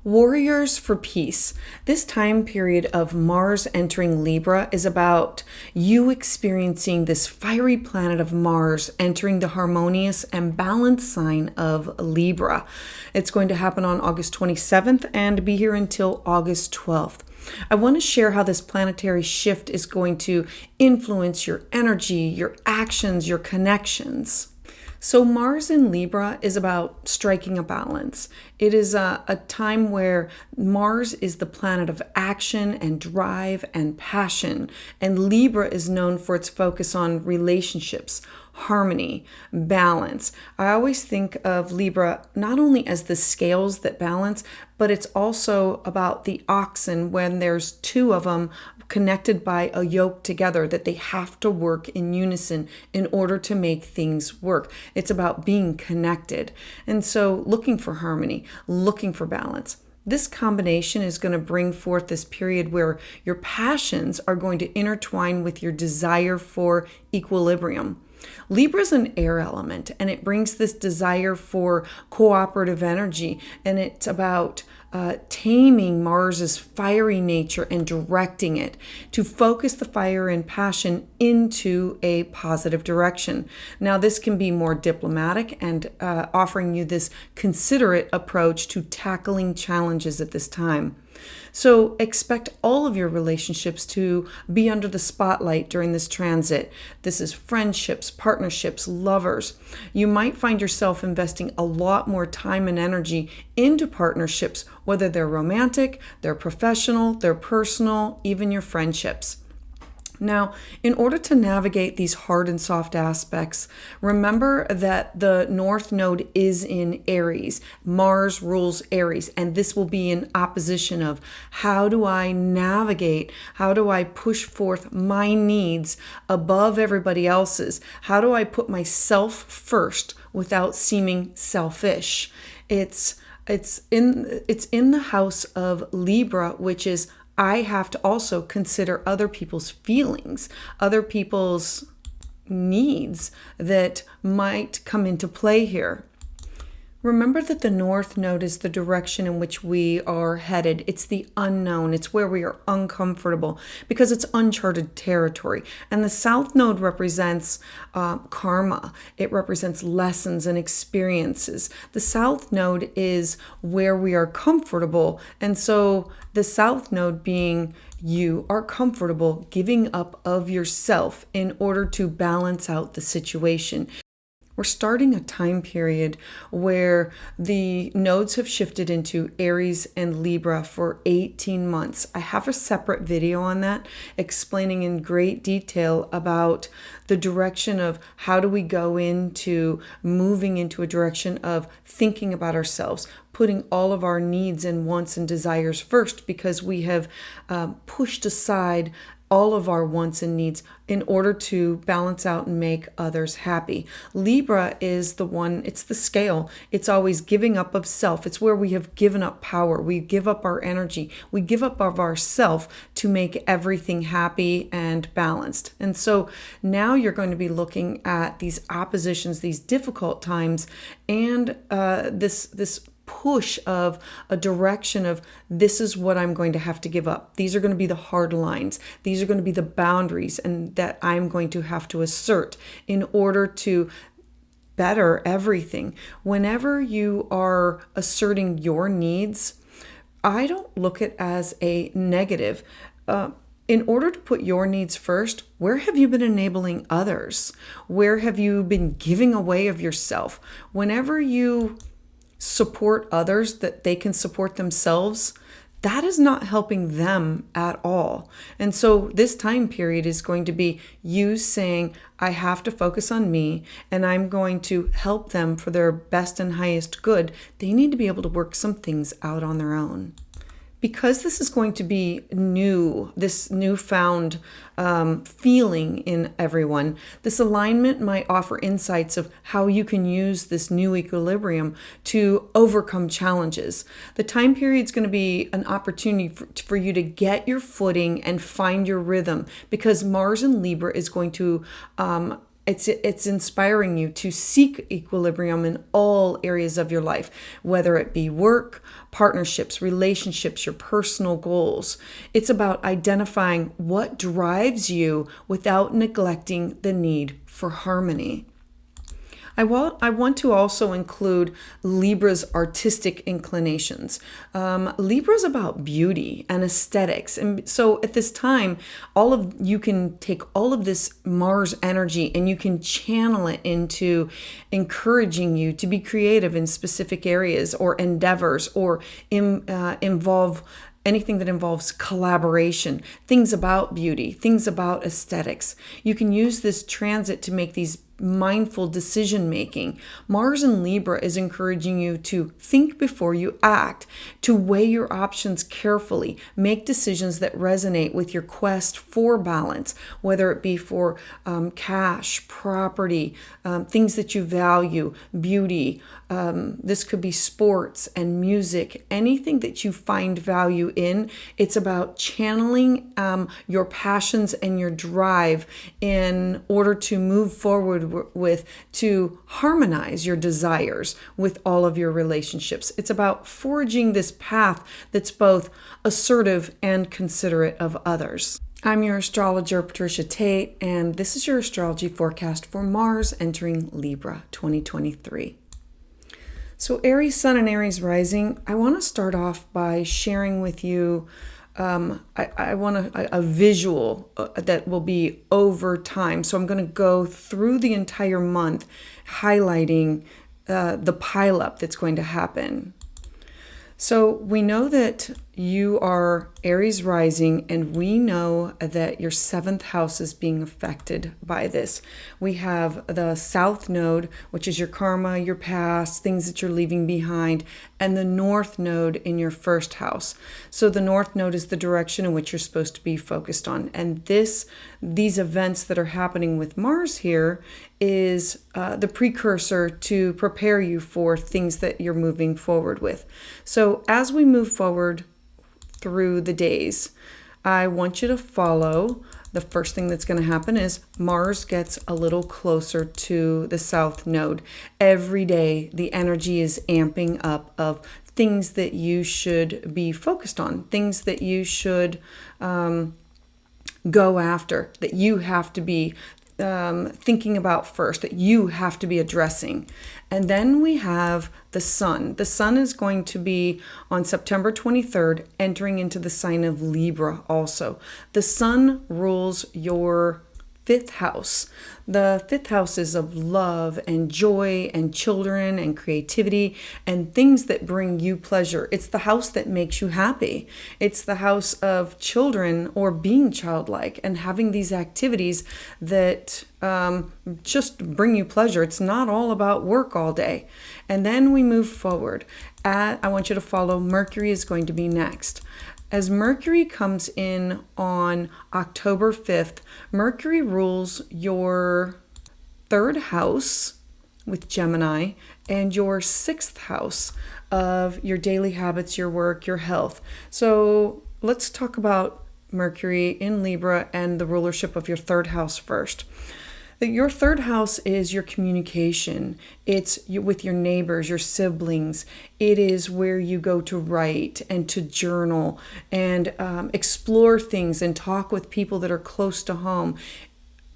Warriors for peace. This time period of Mars entering Libra is about you experiencing this fiery planet of Mars entering the harmonious and balanced sign of Libra. It's going to happen on August 27th and be here until August 12th. I want to share how this planetary shift is going to influence your energy, your actions, your connections. So Mars in Libra is about striking a balance. It is a time where Mars is the planet of action and drive and passion, and Libra is known for its focus on relationships, harmony, balance. I always think of Libra not only as the scales that balance, but it's also about the oxen when there's two of them connected by a yoke together, that they have to work in unison in order to make things work. It's about being connected. And so looking for harmony, looking for balance. This combination is going to bring forth this period where your passions are going to intertwine with your desire for equilibrium. Libra is an air element, and it brings this desire for cooperative energy, and it's about taming Mars's fiery nature and directing it to focus the fire and passion into a positive direction. Now, this can be more diplomatic and offering you this considerate approach to tackling challenges at this time. So expect all of your relationships to be under the spotlight during this transit. This is friendships, partnerships, lovers. You might find yourself investing a lot more time and energy into partnerships, whether they're romantic, they're professional, they're personal, even your friendships. Now, in order to navigate these hard and soft aspects, remember that the North Node is in Aries. Mars rules Aries, and this will be in opposition of how do I navigate, how do I push forth my needs above everybody else's? How do I put myself first without seeming selfish? It's in the house of Libra, which is I have to also consider other people's feelings, other people's needs that might come into play here. Remember that the North Node is the direction in which we are headed. It's the unknown. It's where we are uncomfortable because it's uncharted territory. And the South Node represents karma. It represents lessons and experiences. The South Node is where we are comfortable. And so the South Node being you are comfortable giving up of yourself in order to balance out the situation. We're starting a time period where the nodes have shifted into Aries and Libra for 18 months. I have a separate video on that explaining in great detail about the direction of how do we go into moving into a direction of thinking about ourselves, putting all of our needs and wants and desires first because we have pushed aside all of our wants and needs in order to balance out and make others happy. Libra is the one, it's the scale. It's always giving up of self. It's where we have given up power. We give up our energy. We give up of ourself to make everything happy and balanced. And so now you're going to be looking at these oppositions, these difficult times, and this push of a direction of this is what I'm going to have to give up. These are going to be the hard lines. These are going to be the boundaries and that I'm going to have to assert in order to better everything. Whenever you are asserting your needs, I don't look at it as a negative. In order to put your needs first, where have you been enabling others? Where have you been giving away of yourself? Whenever you support others that they can support themselves, that is not helping them at all. And so this time period is going to be you saying, I have to focus on me and I'm going to help them for their best and highest good. They need to be able to work some things out on their own. Because this is going to be new, this newfound feeling in everyone, this alignment might offer insights of how you can use this new equilibrium to overcome challenges. The time period is going to be an opportunity for you to get your footing and find your rhythm, because Mars in Libra is going to It's inspiring you to seek equilibrium in all areas of your life, whether it be work, partnerships, relationships, your personal goals. It's about identifying what drives you without neglecting the need for harmony. I want to also include Libra's artistic inclinations. Libra's about beauty and aesthetics. And so at this time, you can take all of this Mars energy and you can channel it into encouraging you to be creative in specific areas or endeavors, or involve anything that involves collaboration, things about beauty, things about aesthetics. You can use this transit to make these mindful decision making. Mars in Libra is encouraging you to think before you act, to weigh your options carefully, make decisions that resonate with your quest for balance, whether it be for cash, property, things that you value, beauty. This could be sports and music, anything that you find value in. It's about channeling your passions and your drive in order to move forward to harmonize your desires with all of your relationships. It's about forging this path that's both assertive and considerate of others. I'm your astrologer, Patricia Tate, and this is your astrology forecast for Mars entering Libra 2023. So Aries Sun and Aries Rising, I want to start off by sharing with you I want a visual that will be over time. So I'm going to go through the entire month highlighting the pileup that's going to happen. So we know that you are Aries rising, and we know that your 7th house is being affected by this. We have the South Node, which is your karma, your past, things that you're leaving behind, and the North Node in your 1st house. So the North Node is the direction in which you're supposed to be focused on. And these events that are happening with Mars here is the precursor to prepare you for things that you're moving forward with. So as we move forward through the days, I want you to follow. The first thing that's going to happen is Mars gets a little closer to the South Node. Every day, the energy is amping up of things that you should be focused on, things that you should go after, that you have to be thinking about first, that you have to be addressing. And then we have the sun. The sun is going to be on September 23rd, entering into the sign of Libra also. The sun rules your 5th house. The 5th house is of love and joy and children and creativity and things that bring you pleasure. It's the house that makes you happy. It's the house of children or being childlike and having these activities that just bring you pleasure. It's not all about work all day. And then we move forward. I want you to follow Mercury is going to be next. As Mercury comes in on October 5th, Mercury rules your 3rd house with Gemini and your 6th house of your daily habits, your work, your health. So let's talk about Mercury in Libra and the rulership of your 3rd house first. Your 3rd house is your communication. It's with your neighbors, your siblings. It is where you go to write and to journal and explore things and talk with people that are close to home.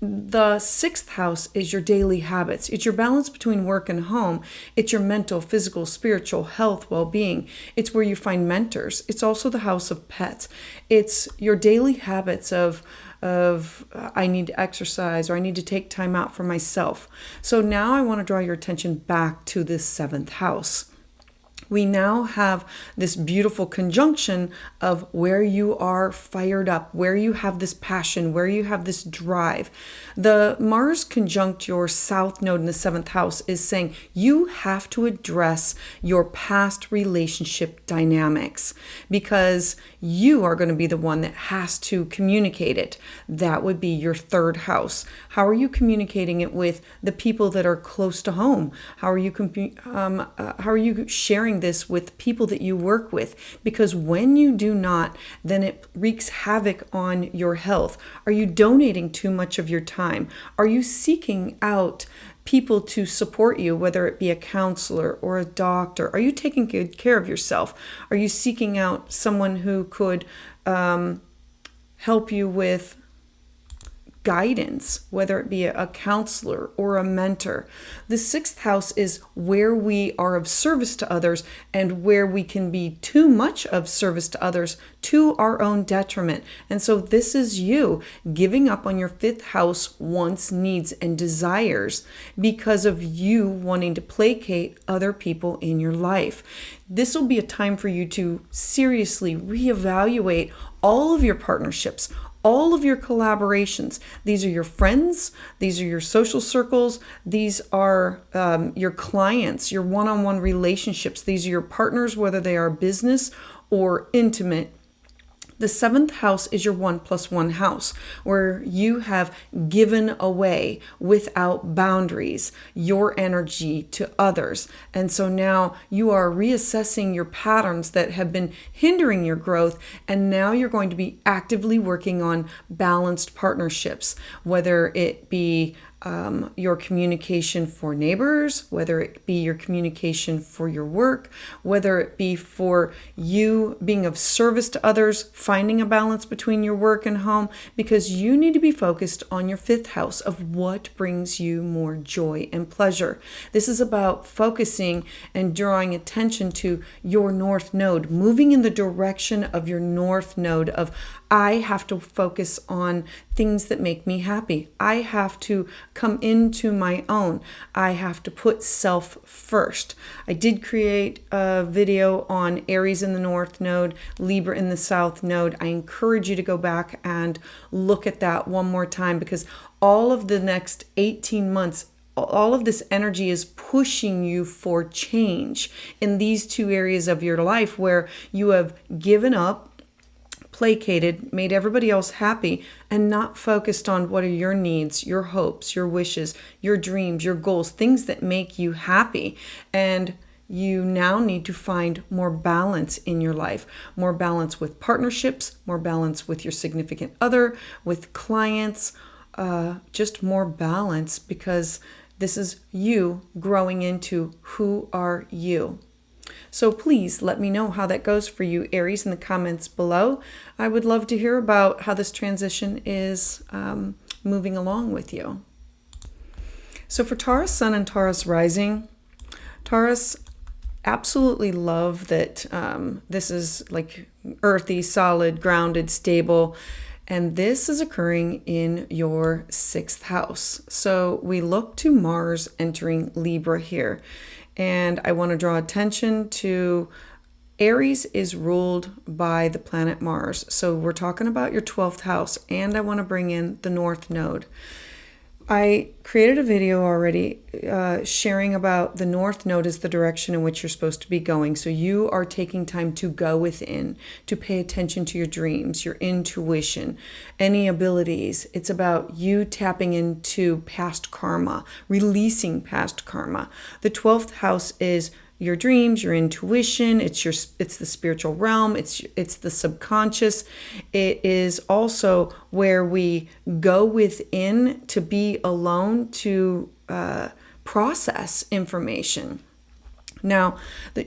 The 6th house is your daily habits. It's your balance between work and home. It's your mental, physical, spiritual health, well-being. It's where you find mentors. It's also the house of pets. It's your daily habits of I need to exercise, or I need to take time out for myself. So now I want to draw your attention back to this 7th house. We now have this beautiful conjunction of where you are fired up, where you have this passion, where you have this drive. The Mars conjunct your South Node in the 7th house is saying you have to address your past relationship dynamics because you are going to be the one that has to communicate it. That would be your 3rd house. How are you communicating it with the people that are close to home? How are you sharing this with people that you work with, because when you do not, then it wreaks havoc on your health. Are you donating too much of your time? Are you seeking out people to support you, whether it be a counselor or a doctor? Are you taking good care of yourself? Are you seeking out someone who could help you with guidance, whether it be a counselor or a mentor? The sixth house is where we are of service to others and where we can be too much of service to others to our own detriment. And so this is you giving up on your fifth house wants, needs, and desires because of you wanting to placate other people in your life. This will be a time for you to seriously reevaluate all of your partnerships, all of your collaborations. These are your friends, these are your social circles, these are your clients, your one-on-one relationships, these are your partners, whether they are business or intimate. The seventh house is your 1+1 house, where you have given away without boundaries your energy to others. And so now you are reassessing your patterns that have been hindering your growth. And now you're going to be actively working on balanced partnerships, whether it be your communication for neighbors, whether it be your communication for your work, whether it be for you being of service to others, finding a balance between your work and home, because you need to be focused on your fifth house of what brings you more joy and pleasure. This is about focusing and drawing attention to your north node, moving in the direction of your north node of, I have to focus on things that make me happy. I have to come into my own. I have to put self first. I did create a video on Aries in the north node, Libra in the south node. I encourage you to go back and look at that one more time, because all of the next 18 months, all of this energy is pushing you for change in these two areas of your life where you have given up, placated, made everybody else happy, and not focused on what are your needs, your hopes, your wishes, your dreams, your goals, things that make you happy. And you now need to find more balance in your life, more balance with partnerships, more balance with your significant other, with clients, just more balance, because this is you growing into who are you. So please let me know how that goes for you, Aries, in the comments below. I would love to hear about how this transition is moving along with you. So for Taurus Sun and Taurus Rising, Taurus, absolutely love that this is like earthy, solid, grounded, stable. And this is occurring in your sixth house. So we look to Mars entering Libra here. And I want to draw attention to Aries is ruled by the planet Mars. So we're talking about your 12th house, and I want to bring in the North Node. I created a video already sharing about the North Node is the direction in which you're supposed to be going. So you are taking time to go within, to pay attention to your dreams, your intuition, any abilities. It's about you tapping into past karma, releasing past karma. The 12th house is your dreams, your intuition, it's the spiritual realm, it's the subconscious. It is also where we go within to be alone to process information. Now,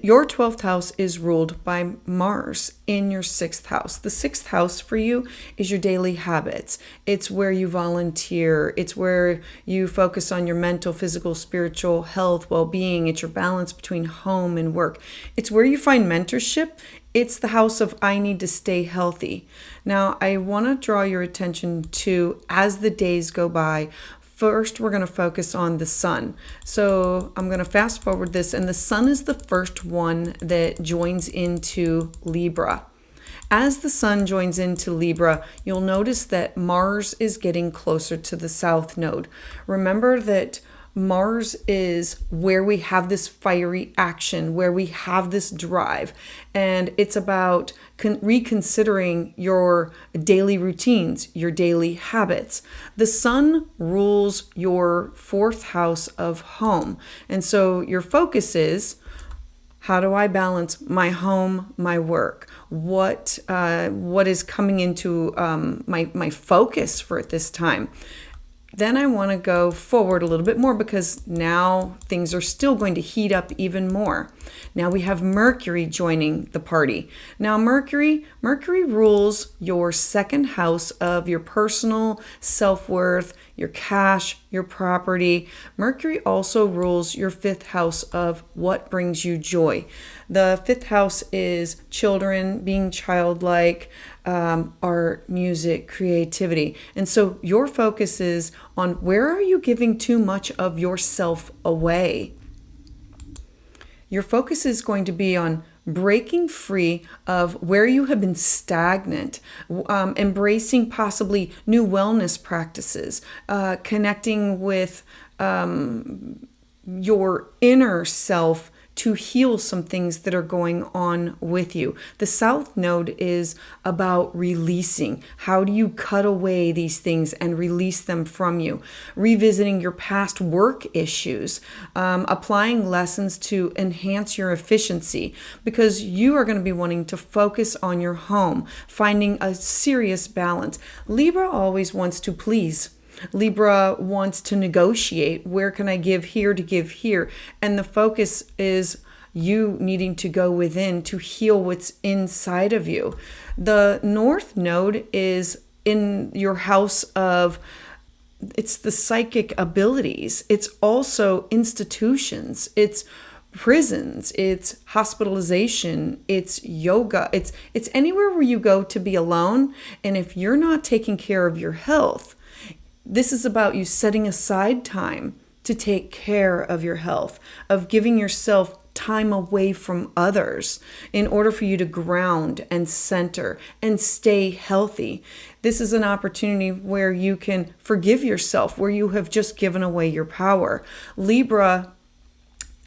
your 12th house is ruled by Mars in your 6th house. The 6th house for you is your daily habits. It's where you volunteer. It's where you focus on your mental, physical, spiritual health, well-being. It's your balance between home and work. It's where you find mentorship. It's the house of I need to stay healthy. Now, I want to draw your attention to, as the days go by, first, we're going to focus on the sun. So I'm going to fast forward this, and the sun is the first one that joins into Libra. As the sun joins into Libra, you'll notice that Mars is getting closer to the south node. Remember that Mars is where we have this fiery action, where we have this drive, and it's about reconsidering your daily routines, your daily habits. The sun rules your 4th house of home, and so your focus is, How do I balance my home, my work? What is coming into my focus for this time? Then I want to go forward a little bit more because now things are still going to heat up even more. Now we have Mercury joining the party. Now Mercury rules your second house of your personal self-worth, your cash, your property. Mercury also rules your fifth house of what brings you joy. The fifth house is children, being childlike, art, music, creativity. And so your focus is on where are you giving too much of yourself away? Your focus is going to be on breaking free of where you have been stagnant, embracing possibly new wellness practices, connecting with your inner self to heal some things that are going on with you. The South Node is about releasing. How do you cut away these things and release them from you? Revisiting your past work issues, applying lessons to enhance your efficiency, because you are going to be wanting to focus on your home, finding a serious balance. Libra always wants to please. Libra wants to negotiate. Where can I give here to give here? And the focus is you needing to go within to heal what's inside of you. The North Node is in your house of, it's the psychic abilities. It's also institutions. It's prisons, it's hospitalization, it's yoga, it's anywhere where you go to be alone. And if you're not taking care of your health, this is about you setting aside time to take care of your health, of giving yourself time away from others in order for you to ground and center and stay healthy. This is an opportunity where you can forgive yourself, where you have just given away your power. Libra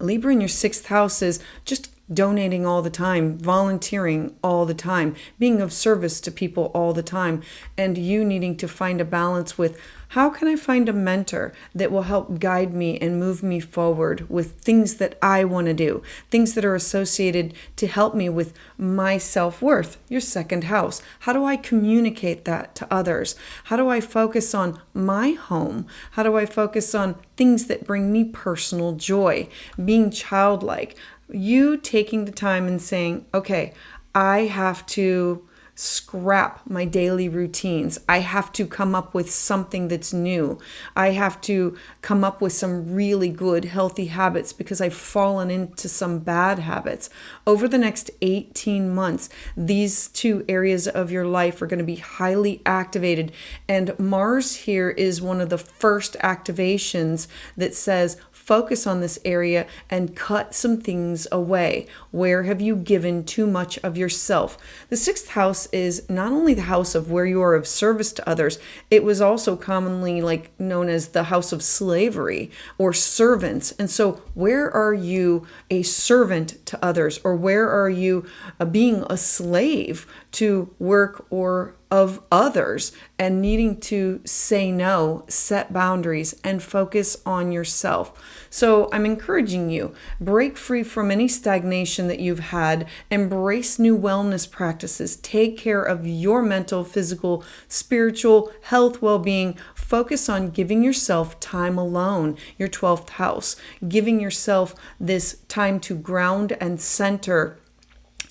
in your sixth house is just donating all the time, volunteering all the time, being of service to people all the time, and you needing to find a balance with how can I find a mentor that will help guide me and move me forward with things that I want to do, things that are associated to help me with my self-worth, your second house. How do I communicate that to others? How do I focus on my home? How do I focus on things that bring me personal joy, being childlike? You taking the time and saying, okay, I have to scrap my daily routines. I have to come up with something that's new. I have to come up with some really good, healthy habits because I've fallen into some bad habits. Over the next 18 months, these two areas of your life are going to be highly activated. And Mars here is one of the first activations that says, focus on this area and cut some things away. Where have you given too much of yourself? The sixth house is not only the house of where you are of service to others, it was also commonly known as the house of slavery or servants. And so where are you a servant to others, or where are you being a slave to work or of others and needing to say no, set boundaries, and focus on yourself? So I'm encouraging you, break free from any stagnation that you've had, embrace new wellness practices, take care of your mental, physical, spiritual health, well-being, focus on giving yourself time alone, your 12th house, giving yourself this time to ground and center.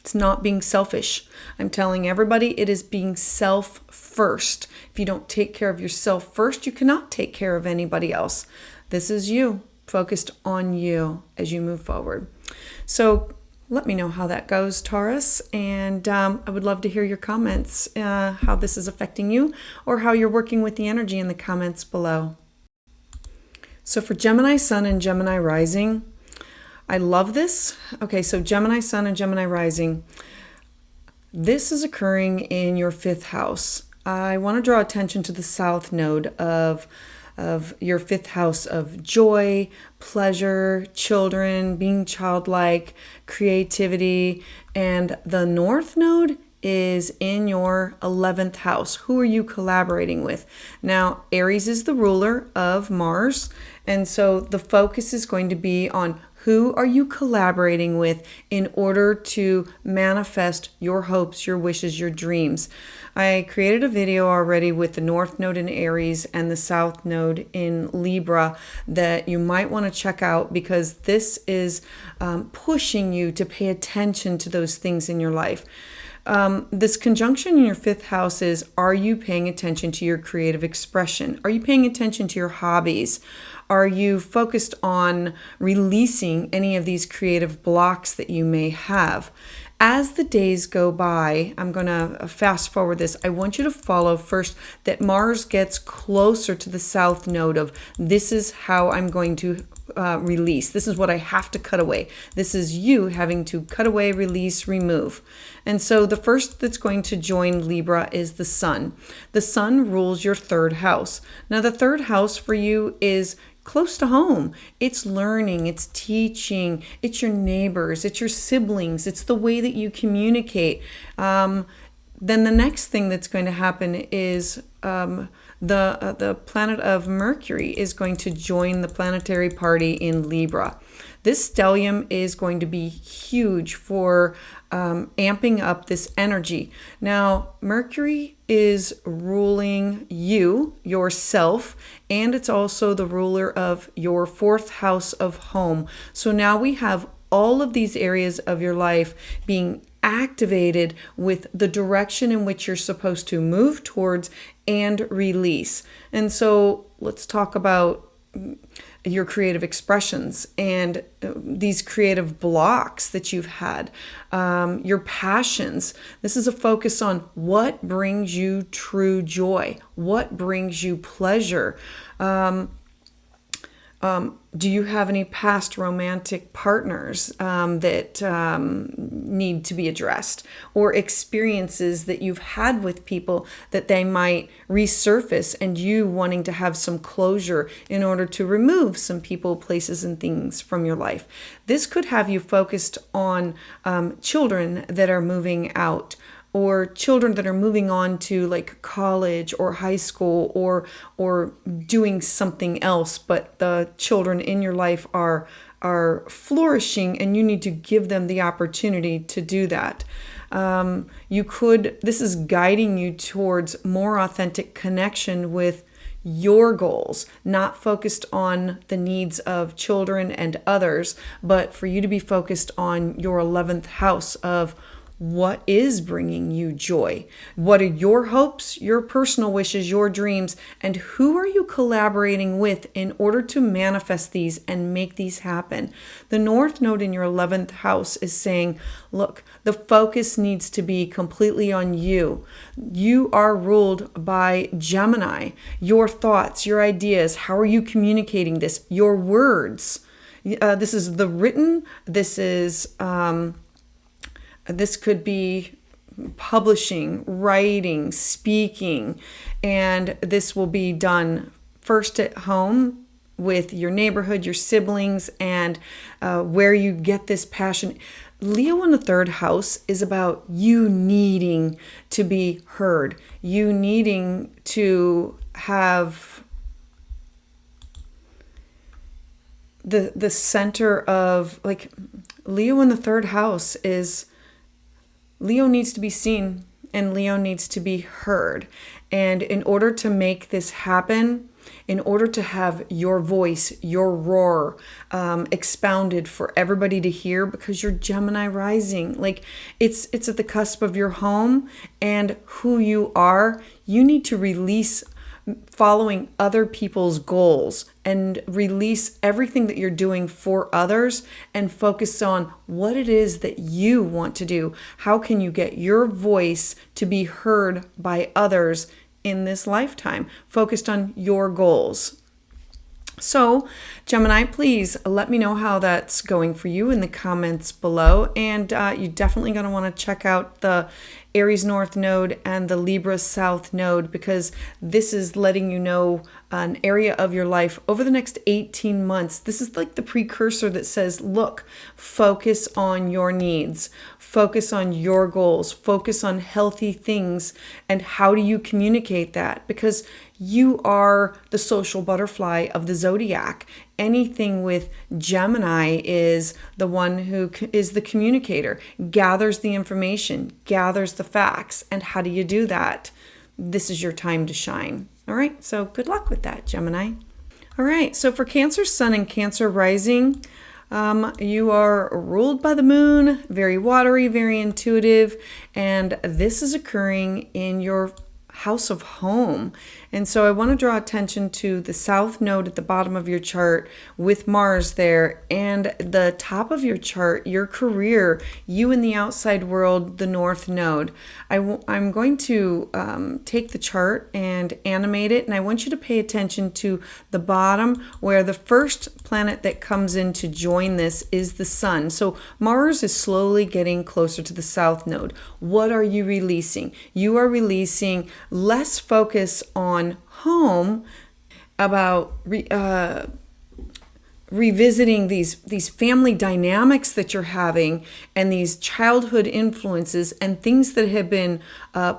It's not being selfish. I'm telling everybody it is being self first. If you don't take care of yourself first, you cannot take care of anybody else. This is you, focused on you as you move forward. So let me know how that goes, Taurus. And I would love to hear your comments, how this is affecting you or how you're working with the energy in the comments below. So for Gemini Sun and Gemini Rising, I love this. Okay, so Gemini Sun and Gemini Rising, this is occurring in your fifth house. I want to draw attention to the South Node of your fifth house of joy, pleasure, children, being childlike, creativity, and the North Node is in your 11th house. Who are you collaborating with? Now, Aries is the ruler of Mars, and so the focus is going to be on Who are you collaborating with in order to manifest your hopes, your wishes, your dreams? I created a video already with the North Node in Aries and the South Node in Libra that you might want to check out, because this is pushing you to pay attention to those things in your life. This conjunction in your fifth house is, are you paying attention to your creative expression? Are you paying attention to your hobbies? Are you focused on releasing any of these creative blocks that you may have? As the days go by, I'm going to fast forward this. I want you to follow first that Mars gets closer to the South Node of, this is how I'm going to release. This is what I have to cut away. This is you having to cut away, release, remove. And so the first that's going to join Libra is the Sun. The Sun rules your third house. Now, the third house for you is close to home. It's learning, it's teaching, it's your neighbors, it's your siblings, it's the way that you communicate. Then the next thing that's going to happen is the planet of Mercury is going to join the planetary party in Libra. This stellium is going to be huge for amping up this energy. Now, Mercury is ruling you, yourself, and it's also the ruler of your fourth house of home. So now we have all of these areas of your life being activated with the direction in which you're supposed to move towards and release. And so let's talk about your creative expressions and these creative blocks that you've had, your passions. This is a focus on what brings you true joy, what brings you pleasure. Do you have any past romantic partners that need to be addressed, or experiences that you've had with people that they might resurface, and you wanting to have some closure in order to remove some people, places, and things from your life? This could have you focused on children that are moving out, or children that are moving on to like college or high school, or doing something else, but the children in your life are flourishing and you need to give them the opportunity to do that. This is guiding you towards more authentic connection with your goals, not focused on the needs of children and others, but for you to be focused on your 11th house of what is bringing you joy? What are your hopes, your personal wishes, your dreams, and who are you collaborating with in order to manifest these and make these happen? The North Node in your 11th house is saying, look, the focus needs to be completely on you. You are ruled by Gemini. Your thoughts, your ideas, how are you communicating this? Your words. This is the written, this could be publishing, writing, speaking, and this will be done first at home with your neighborhood, your siblings, and where you get this passion. Leo in the third house is about you needing to be heard, you needing to have the center of, like, Leo in the third house is, Leo needs to be seen and Leo needs to be heard. And in order to make this happen, in order to have your voice, your roar expounded for everybody to hear, because you're Gemini rising, like it's at the cusp of your home and who you are, you need to release following other people's goals and release everything that you're doing for others and focus on what it is that you want to do. How can you get your voice to be heard by others in this lifetime? Focused on your goals. So, Gemini, please let me know how that's going for you in the comments below. And you're definitely going to want to check out the Aries North Node and the Libra South Node, because this is letting you know an area of your life over the next 18 months. This is like the precursor that says, look, focus on your needs, focus on your goals, focus on healthy things. And how do you communicate that? Because you are the social butterfly of the zodiac. Anything with Gemini is the one who is the communicator, gathers the information, gathers the facts. And how do you do that? This is your time to shine. All right, so good luck with that, Gemini. All right, so for Cancer Sun and Cancer Rising, you are ruled by the moon, very watery, very intuitive, and this is occurring in your house of home. And so I want to draw attention to the south node at the bottom of your chart with Mars there, and the top of your chart, your career, you in the outside world, the north node. I'm going to take the chart and animate it, and I want you to pay attention to the bottom where the first planet that comes in to join this is the sun. So Mars is slowly getting closer to the south node. What are you releasing? You are releasing less focus on home, about revisiting these family dynamics that you're having and these childhood influences and things that have been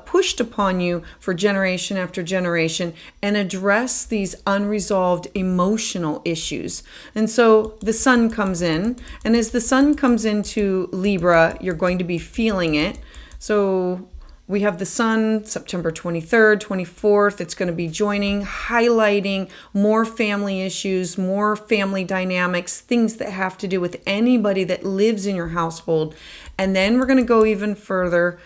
pushed upon you for generation after generation, and address these unresolved emotional issues. And so the sun comes in, and as the sun comes into Libra, you're going to be feeling it. So we have the sun September 23rd, 24th. It's going to be joining, highlighting more family issues, more family dynamics, things that have to do with anybody that lives in your household. And then we're going to go even further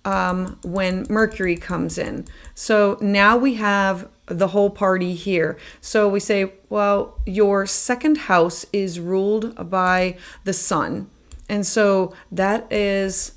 when Mercury comes in. So now we have the whole party here. So we say, well, your second house is ruled by the sun. And so that is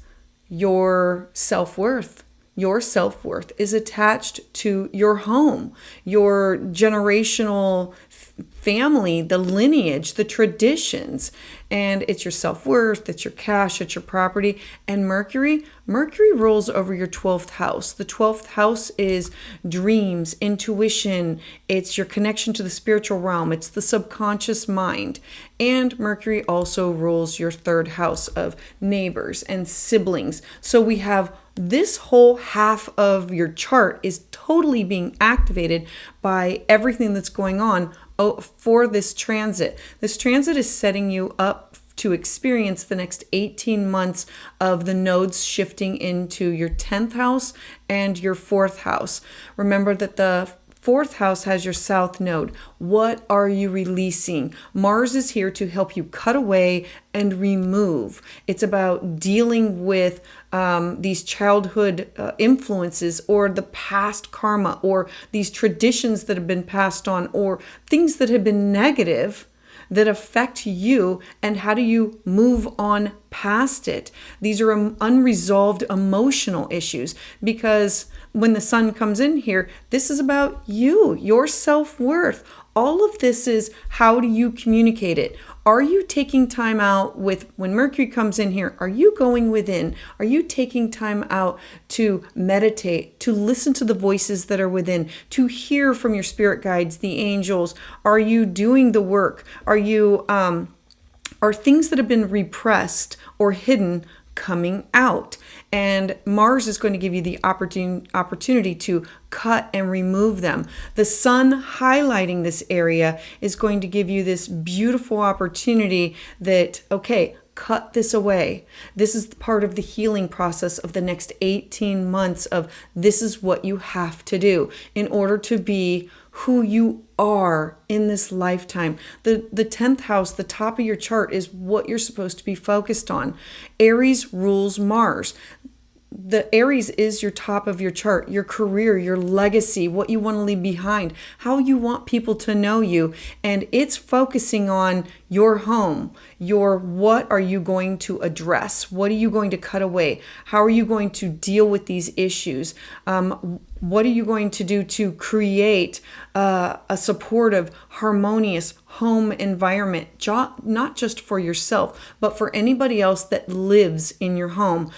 your self-worth. Your self-worth is attached to your home, your generational family, the lineage, the traditions, and it's your self-worth, it's your cash, it's your property. And Mercury rules over your 12th house. The 12th house is dreams, intuition, it's your connection to the spiritual realm, it's the subconscious mind. And Mercury also rules your 3rd house of neighbors and siblings. So we have this whole half of your chart is totally being activated by everything that's going on for this transit. This transit is setting you up to experience the next 18 months of the nodes shifting into your 10th house and your 4th house. Remember that the 4th house has your south node. What are you releasing? Mars is here to help you cut away and remove. It's about dealing with these childhood influences, or the past karma, or these traditions that have been passed on, or things that have been negative that affect you, and how do you move on past it? These are unresolved emotional issues, because when the sun comes in here, this is about you, your self-worth. All of this is, how do you communicate it? Are you taking time out with, when Mercury comes in here, are you going within? Are you taking time out to meditate, to listen to the voices that are within, to hear from your spirit guides, the angels? Are you doing the work? Are things that have been repressed or hidden coming out? And Mars is going to give you the opportunity to cut and remove them. The sun highlighting this area is going to give you this beautiful opportunity that, okay, cut this away. This is part of the healing process of the next 18 months of, this is what you have to do in order to be who you are in this lifetime. The 10th house, the top of your chart, is what you're supposed to be focused on. Aries rules Mars. The Aries is your top of your chart, your career, your legacy, what you want to leave behind, how you want people to know you. And it's focusing on your home, what are you going to address? What are you going to cut away? How are you going to deal with these issues? What are you going to do to create a supportive, harmonious home environment, not just for yourself, but for anybody else that lives in your home?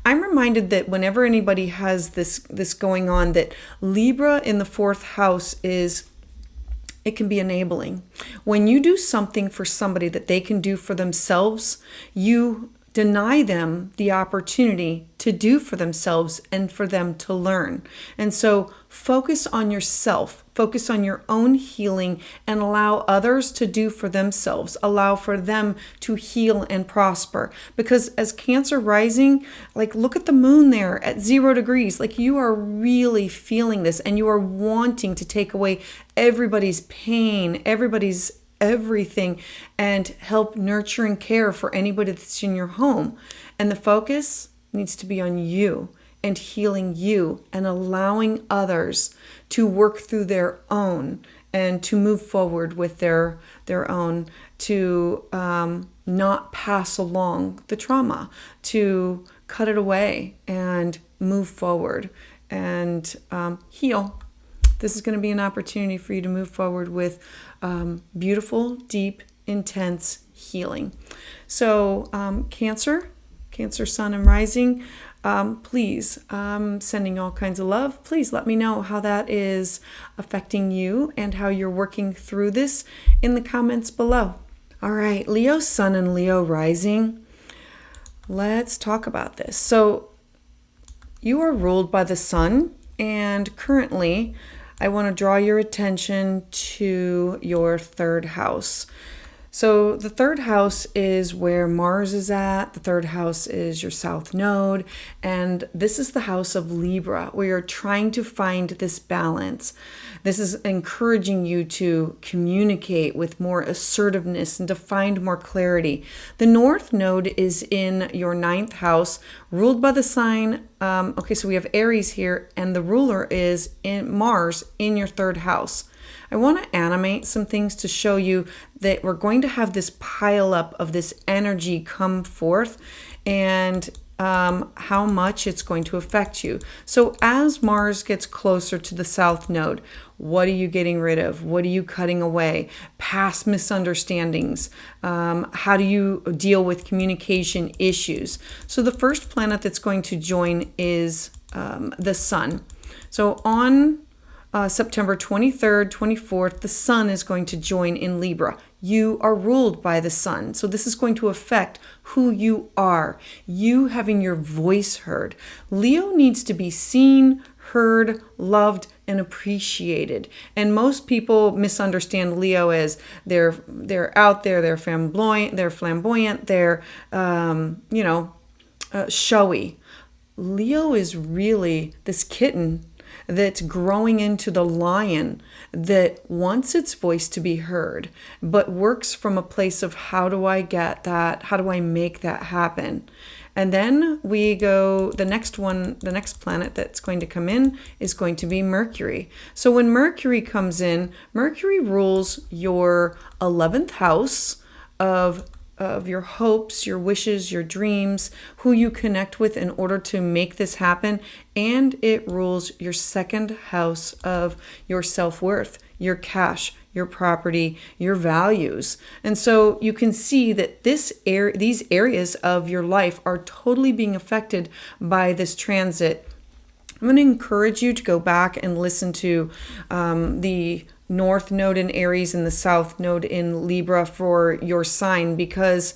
I'm reminded that whenever anybody has this going on, that Libra in the 4th house it can be enabling. When you do something for somebody that they can do for themselves, you deny them the opportunity to do for themselves and for them to learn. And so focus on yourself, focus on your own healing, and allow others to do for themselves. Allow for them to heal and prosper. Because as Cancer rising, like look at the moon there at 0 degrees. Like you are really feeling this and you are wanting to take away everybody's pain, everybody's everything, and help nurture and care for anybody that's in your home. And the focus needs to be on you and healing you and allowing others to work through their own and to move forward with their own, to not pass along the trauma, to cut it away and move forward and heal. This is going to be an opportunity for you to move forward with beautiful, deep, intense healing. So Cancer Sun and rising, please, sending all kinds of love. Please let me know how that is affecting you and how you're working through this in the comments below. All right, Leo Sun and Leo rising. Let's talk about this. So you are ruled by the Sun, and currently I want to draw your attention to your 3rd house. So the 3rd house is where Mars is at. The 3rd house is your south node. And this is the house of Libra, where you're trying to find this balance. This is encouraging you to communicate with more assertiveness and to find more clarity. The north node is in your 9th house, ruled by the sign. Okay, so we have Aries here, and the ruler is in Mars in your 3rd house. I want to animate some things to show you that we're going to have this pile up of this energy come forth and how much it's going to affect you. So as Mars gets closer to the south node, what are you getting rid of? What are you cutting away? Past misunderstandings. How do you deal with communication issues? So the first planet that's going to join is the Sun. So on September 23rd, 24th, the Sun is going to join in Libra. You are ruled by the Sun. So this is going to affect who you are, you having your voice heard. Leo needs to be seen, heard, loved, and appreciated. And most people misunderstand Leo as they're out there, they're flamboyant, they're showy. Leo is really this kitten that's growing into the lion that wants its voice to be heard, but works from a place of how do I get that? How do I make that happen? And then we go, the next planet that's going to come in is going to be Mercury. So when Mercury comes in, Mercury rules your 11th house of your hopes, your wishes, your dreams, who you connect with in order to make this happen. And it rules your 2nd house of your self-worth, your cash, your property, your values. And so you can see that these areas of your life are totally being affected by this transit. I'm going to encourage you to go back and listen to the North node in Aries and the South node in Libra for your sign, because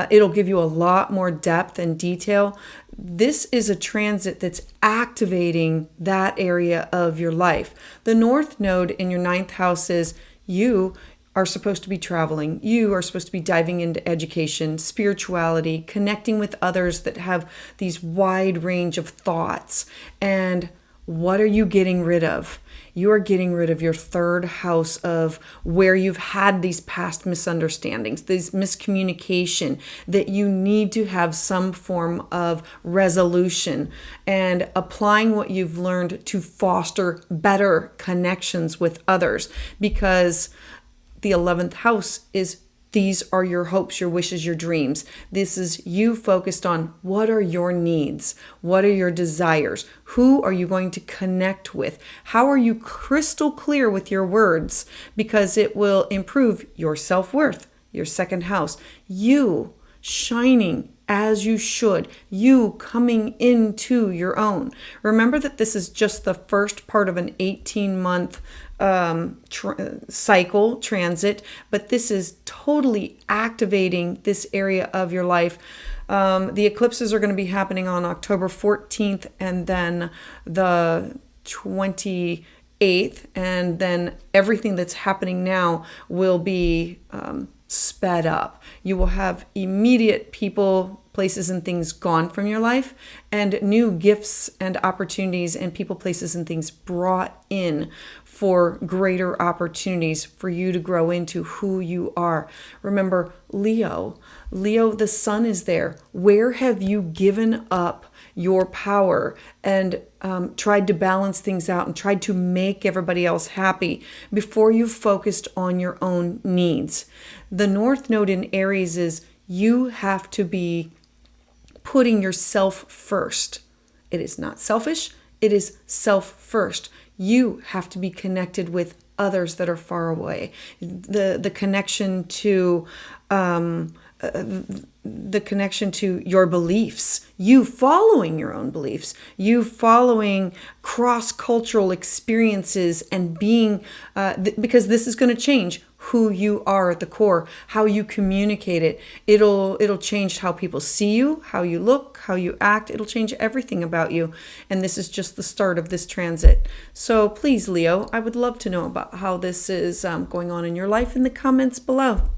it'll give you a lot more depth and detail. This is a transit that's activating that area of your life. The North node in your 9th house is you are supposed to be traveling. You are supposed to be diving into education, spirituality, connecting with others that have these wide range of thoughts. And what are you getting rid of? You are getting rid of your 3rd house of where you've had these past misunderstandings, this miscommunication, that you need to have some form of resolution and applying what you've learned to foster better connections with others, because the 11th house is these are your hopes, your wishes, your dreams. This is you focused on what are your needs? What are your desires? Who are you going to connect with? How are you crystal clear with your words? Because it will improve your self-worth, your 2nd house, you shining as you should, you coming into your own. Remember that this is just the first part of an 18-month cycle transit, but this is totally activating this area of your life. The eclipses are going to be happening on October 14th and then the 28th, and then everything that's happening now will be sped up. You will have immediate people, places, and things gone from your life, and new gifts and opportunities and people, places, and things brought in for greater opportunities for you to grow into who you are. Remember, Leo, the sun is there. Where have you given up your power and tried to balance things out and tried to make everybody else happy before you focused on your own needs? The North Node in Aries is you have to be putting yourself first. It is not selfish. It is self first. You have to be connected with others that are far away. The connection to your beliefs, you following your own beliefs, you following cross-cultural experiences and being, because this is going to change who you are at the core, how you communicate it. It'll change how people see you, how you look, how you act. It'll change everything about you. And this is just the start of this transit. So please, Leo, I would love to know about how this is going on in your life in the comments below.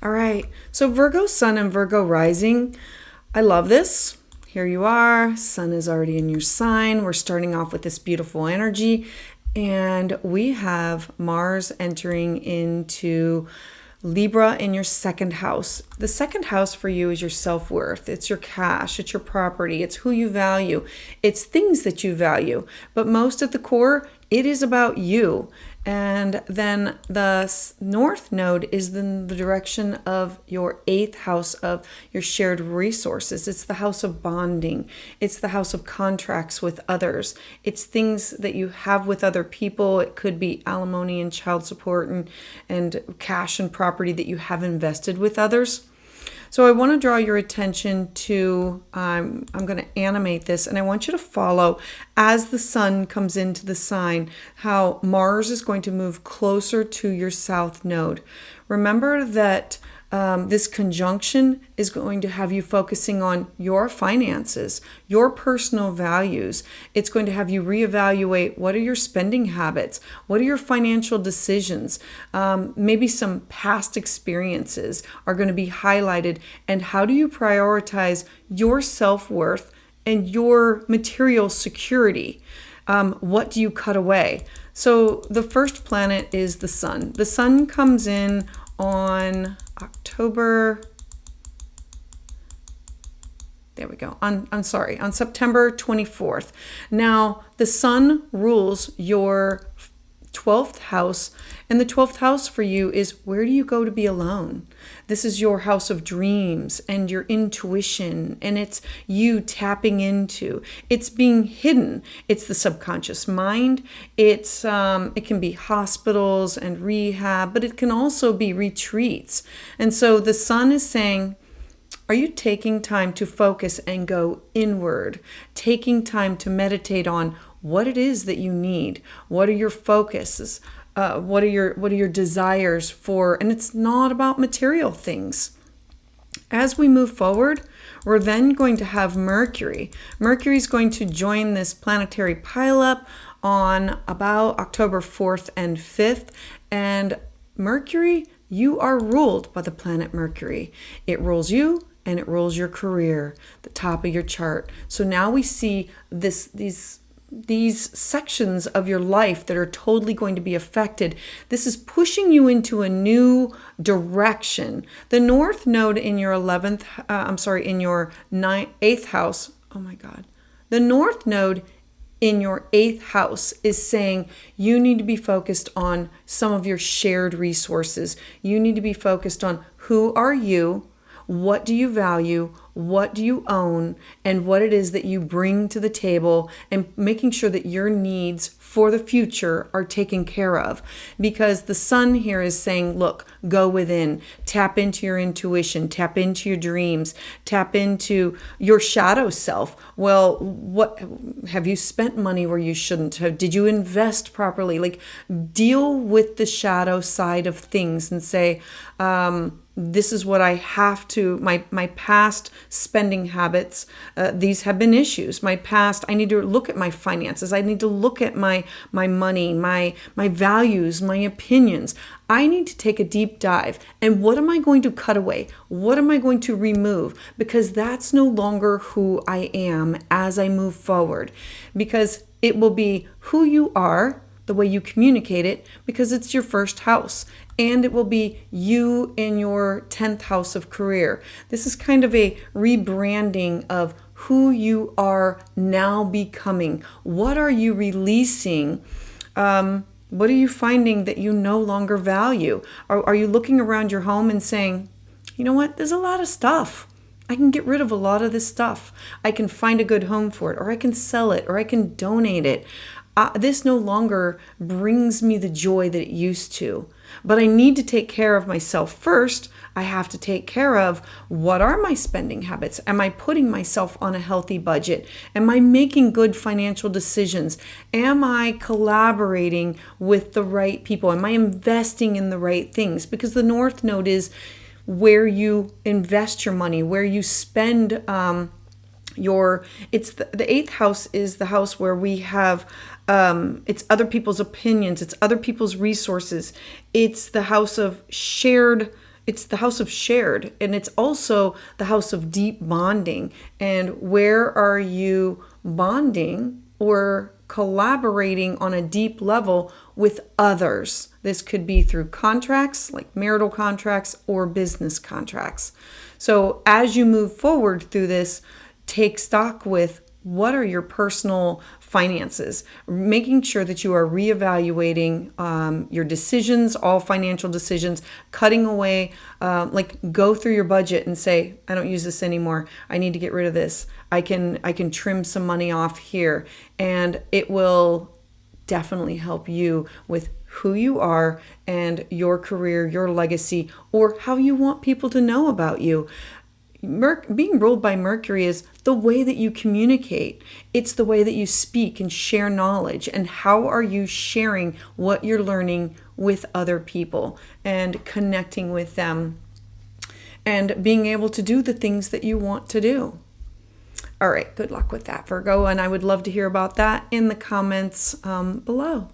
All right, so Virgo Sun and Virgo Rising, I love this. Here you are, Sun is already in your sign. We're starting off with this beautiful energy, and we have Mars entering into Libra in your second house. The second house for you is your self-worth. It's your cash, it's your property, it's who you value, it's things that you value. But most at the core, it is about you. And then the North Node is in the direction of your 8th house of your shared resources. It's the house of bonding. It's the house of contracts with others. It's things that you have with other people. It could be alimony and child support and cash and property that you have invested with others. So I want to draw your attention to, I'm going to animate this, and I want you to follow as the sun comes into the sign, how Mars is going to move closer to your South Node. Remember that this conjunction is going to have you focusing on your finances, your personal values. It's going to have you reevaluate what are your spending habits, what are your financial decisions. Maybe some past experiences are going to be highlighted, and how do you prioritize your self-worth and your material security? What do you cut away? So the first planet is the sun. The sun comes in on on September 24th. Now, the sun rules your 12th house, and the 12th house for you is where do you go to be alone? This is your house of dreams and your intuition, and it's you tapping into. It's being hidden. It's the subconscious mind. It can be hospitals and rehab, but it can also be retreats. And so the sun is saying, are you taking time to focus and go inward? Taking time to meditate on what it is that you need? What are your focuses? What are your desires for? And it's not about material things. As we move forward, we're then going to have Mercury. Mercury is going to join this planetary pileup on about October 4th and 5th. And Mercury, you are ruled by the planet Mercury. It rules you and it rules your career, the top of your chart. So now we see these sections of your life that are totally going to be affected. This is pushing you into a new direction. The North Node in your 8th house. Oh my God. The North Node in your 8th house is saying you need to be focused on some of your shared resources. You need to be focused on who are you? What do you value? what do you own and what it is that you bring to the table, and making sure that your needs for the future are taken care of. Because the sun here is saying, look, go within, tap into your intuition, tap into your dreams, tap into your shadow self. Well, what have you spent money where you shouldn't have? Did you invest properly? Like, deal with the shadow side of things and say, this is what I have to, my past spending habits, these have been issues. My past, I need to look at my finances. I need to look at my money, my values, my opinions. I need to take a deep dive. And what am I going to cut away? What am I going to remove? Because that's no longer who I am as I move forward. Because it will be who you are, the way you communicate it, because it's your first house. And it will be you in your 10th house of career. This is kind of a rebranding of who you are now becoming. What are you releasing? What are you finding that you no longer value? Are you looking around your home and saying, you know what, there's a lot of stuff. I can get rid of a lot of this stuff. I can find a good home for it, or I can sell it, or I can donate it. This no longer brings me the joy that it used to. But I need to take care of myself first. I have to take care of, what are my spending habits? Am I putting myself on a healthy budget? Am I making good financial decisions? Am I collaborating with the right people? Am I investing in the right things? Because the North Node is where you invest your money, where you spend it's the eighth house is the house where we have it's other people's opinions, it's other people's resources, it's the house of shared, and it's also the house of deep bonding. And where are you bonding or collaborating on a deep level with others? This could be through contracts, like marital contracts or business contracts. So as you move forward through this, take stock with, what are your personal finances, making sure that you are reevaluating your decisions, all financial decisions, cutting away, like go through your budget and say, I don't use this anymore. I need to get rid of this. I can trim some money off here, and it will definitely help you with who you are and your career, your legacy, or how you want people to know about you. Being ruled by Mercury is the way that you communicate. It's the way that you speak and share knowledge. And how are you sharing what you're learning with other people and connecting with them and being able to do the things that you want to do? All right, good luck with that, Virgo. And I would love to hear about that in the comments below.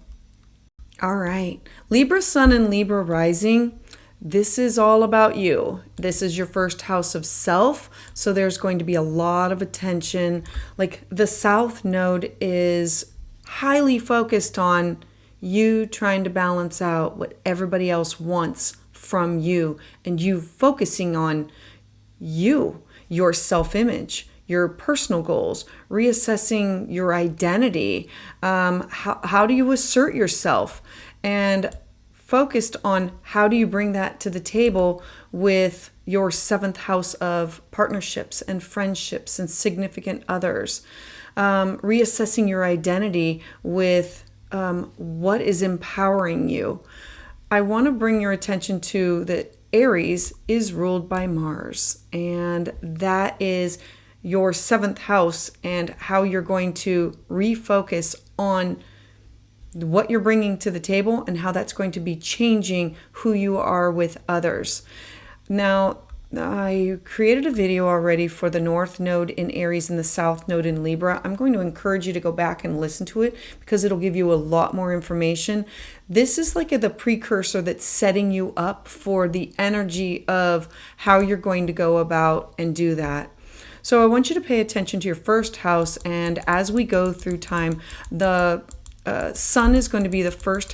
All right, Libra Sun and Libra Rising. This is all about you. This is your first house of self. So there's going to be a lot of attention. Like, the South Node is highly focused on you trying to balance out what everybody else wants from you, and you focusing on you, your self-image, your personal goals, reassessing your identity. How do you assert yourself? And focused on how do you bring that to the table with your 7th house of partnerships and friendships and significant others. Reassessing your identity with what is empowering you. I want to bring your attention to that Aries is ruled by Mars, and that is your 7th house, and how you're going to refocus on what you're bringing to the table and how that's going to be changing who you are with others. Now, I created a video already for the North Node in Aries and the South Node in Libra. I'm going to encourage you to go back and listen to it because it'll give you a lot more information. This is like the precursor that's setting you up for the energy of how you're going to go about and do that. So I want you to pay attention to your first house, and as we go through time, the Sun is going to be the first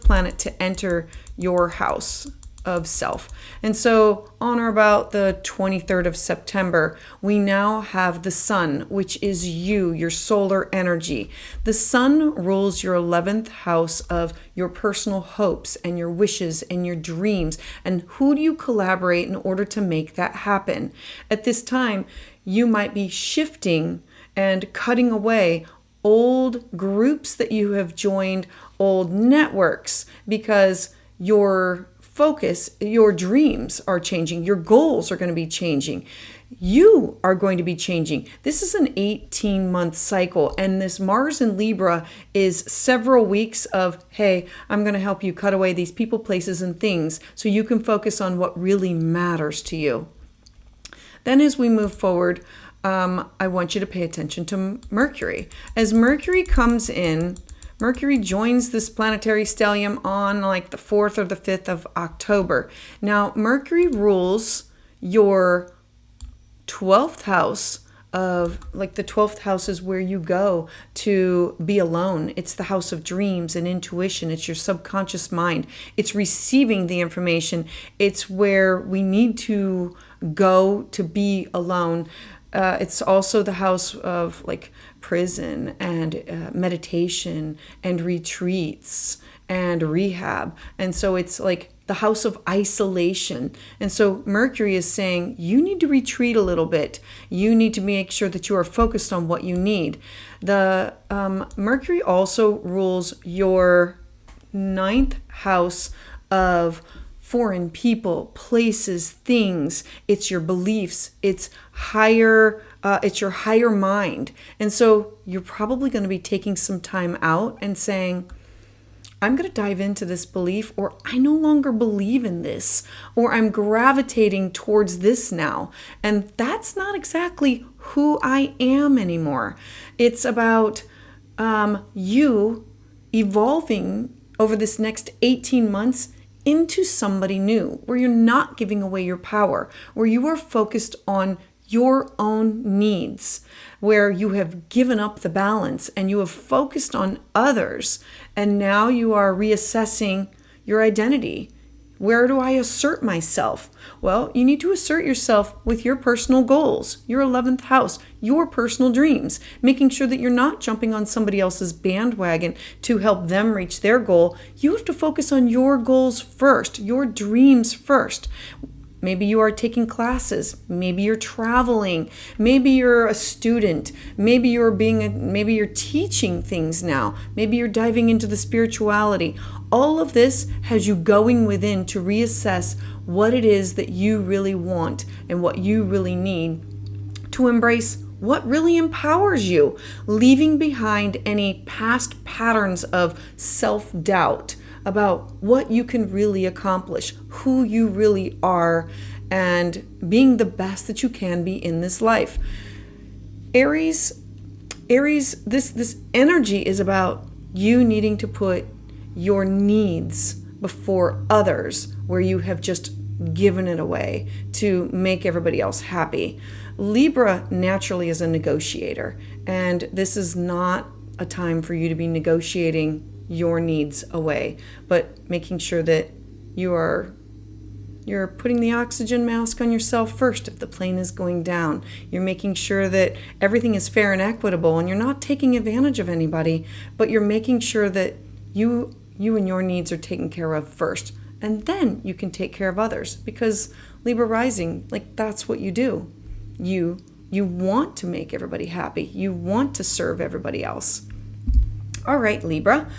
planet to enter your house of self. And so on or about the 23rd of September, we now have the sun, which is you, your solar energy. The sun rules your 11th house of your personal hopes and your wishes and your dreams. And who do you collaborate in order to make that happen? At this time, you might be shifting and cutting away old groups that you have joined, old networks, because your focus, your dreams are changing, your goals are going to be changing, you are going to be changing. This is an 18-month cycle, and this Mars in Libra is several weeks of, hey, I'm going to help you cut away these people, places, and things so you can focus on what really matters to you. Then as we move forward, I want you to pay attention to Mercury. As Mercury comes in, Mercury joins this planetary stellium on like the 4th or the 5th of October. Now, Mercury rules your 12th house of, like, the 12th house is where you go to be alone. It's the house of dreams and intuition. It's your subconscious mind. It's receiving the information. It's where we need to go to be alone. It's also the house of like prison and meditation and retreats and rehab. And so it's like the house of isolation. And so Mercury is saying you need to retreat a little bit. You need to make sure that you are focused on what you need. The Mercury also rules your 9th house of foreign people, places, things. It's your beliefs. It's higher. It's your higher mind. And so you're probably going to be taking some time out and saying, I'm going to dive into this belief, or I no longer believe in this, or I'm gravitating towards this now. And that's not exactly who I am anymore. It's about you evolving over this next 18 months into somebody new, where you're not giving away your power, where you are focused on your own needs, where you have given up the balance and you have focused on others, and now you are reassessing your identity. Where do I assert myself? Well, you need to assert yourself with your personal goals, your 11th house, your personal dreams, making sure that you're not jumping on somebody else's bandwagon to help them reach their goal. You have to focus on your goals first, your dreams first. Maybe you are taking classes. Maybe you're traveling. Maybe you're a student. Maybe you're teaching things now. Maybe you're diving into the spirituality. All of this has you going within to reassess what it is that you really want and what you really need to embrace what really empowers you, leaving behind any past patterns of self-doubt about what you can really accomplish, who you really are, and being the best that you can be in this life. Aries, this energy is about you needing to put your needs before others, where you have just given it away to make everybody else happy. Libra naturally is a negotiator, and this is not a time for you to be negotiating your needs away, but making sure that you're putting the oxygen mask on yourself first if the plane is going down. You're making sure that everything is fair and equitable, and you're not taking advantage of anybody, but you're making sure that you and your needs are taken care of first, and then you can take care of others, because Libra rising, like, that's what you do. You want to make everybody happy. You want to serve everybody else. All right, Libra,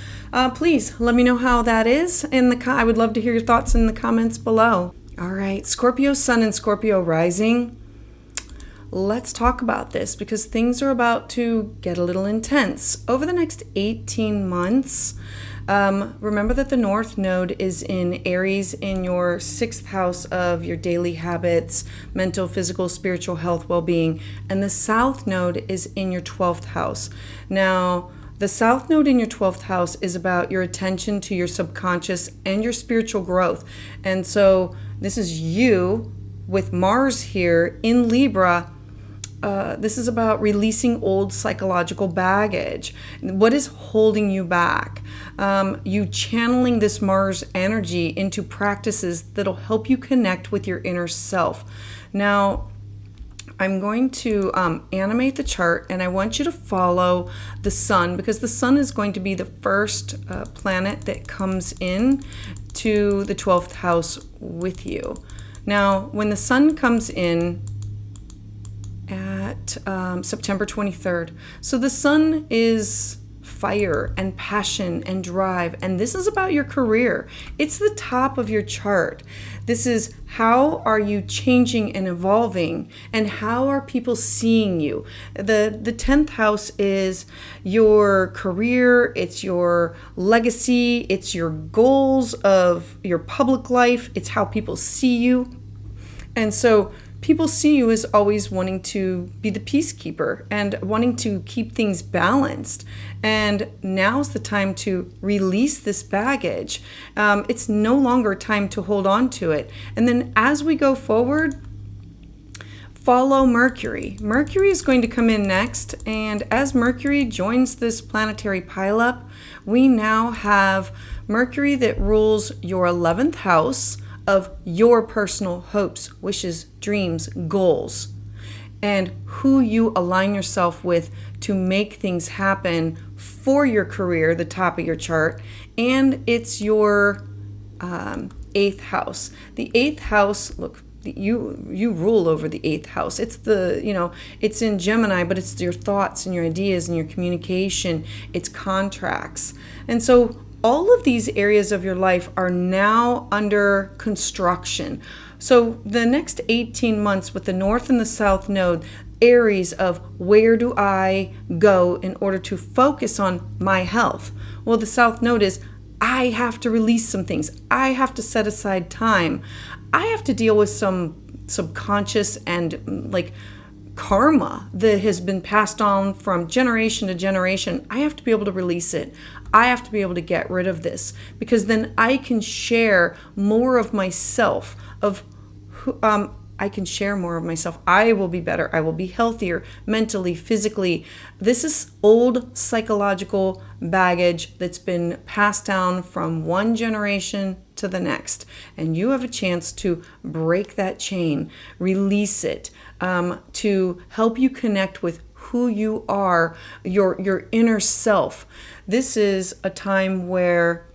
please let me know how that is. I would love to hear your thoughts in the comments below. All right, Scorpio sun and Scorpio rising. Let's talk about this, because things are about to get a little intense. Over the next 18 months, remember that the North Node is in Aries in your 6th house of your daily habits, mental, physical, spiritual health, well-being, and the South Node is in your 12th house. Now, the South Node in your 12th house is about your attention to your subconscious and your spiritual growth. And so this is you with Mars here in Libra this is about releasing old psychological baggage. What is holding you back? You channeling this Mars energy into practices that'll help you connect with your inner self. Now, I'm going to animate the chart, and I want you to follow the sun, because the sun is going to be the first planet that comes in to the 12th house with you. Now, when the sun comes in at September 23rd, so the sun is fire and passion and drive, and this is about your career. It's the top of your chart. This is how are you changing and evolving, and how are people seeing you. The 10th house is your career, it's your legacy, it's your goals of your public life, it's how people see you. And so people see you as always wanting to be the peacekeeper and wanting to keep things balanced. And now's the time to release this baggage. It's no longer time to hold on to it. And then as we go forward, follow Mercury. Mercury is going to come in next. And as Mercury joins this planetary pileup, we now have Mercury that rules your 11th house of your personal hopes, wishes, dreams, goals, and who you align yourself with to make things happen for your career, the top of your chart. And it's your 8th house. The 8th house, look, you rule over the 8th house. It's it's in Gemini, but it's your thoughts and your ideas and your communication. It's contracts. And so all of these areas of your life are now under construction. So the next 18 months with the North and the South Node, Aries of where do I go in order to focus on my health? Well, the South Node is I have to release some things. I have to set aside time. I have to deal with some subconscious and karma that has been passed on from generation to generation. I have to be able to release it. I have to be able to get rid of this, because then I can share more of myself, I can share more of myself. I will be better. I will be healthier mentally, physically. This is old psychological baggage that's been passed down from one generation to the next. And you have a chance to break that chain, release it, to help you connect with who you are, your inner self. This is a time where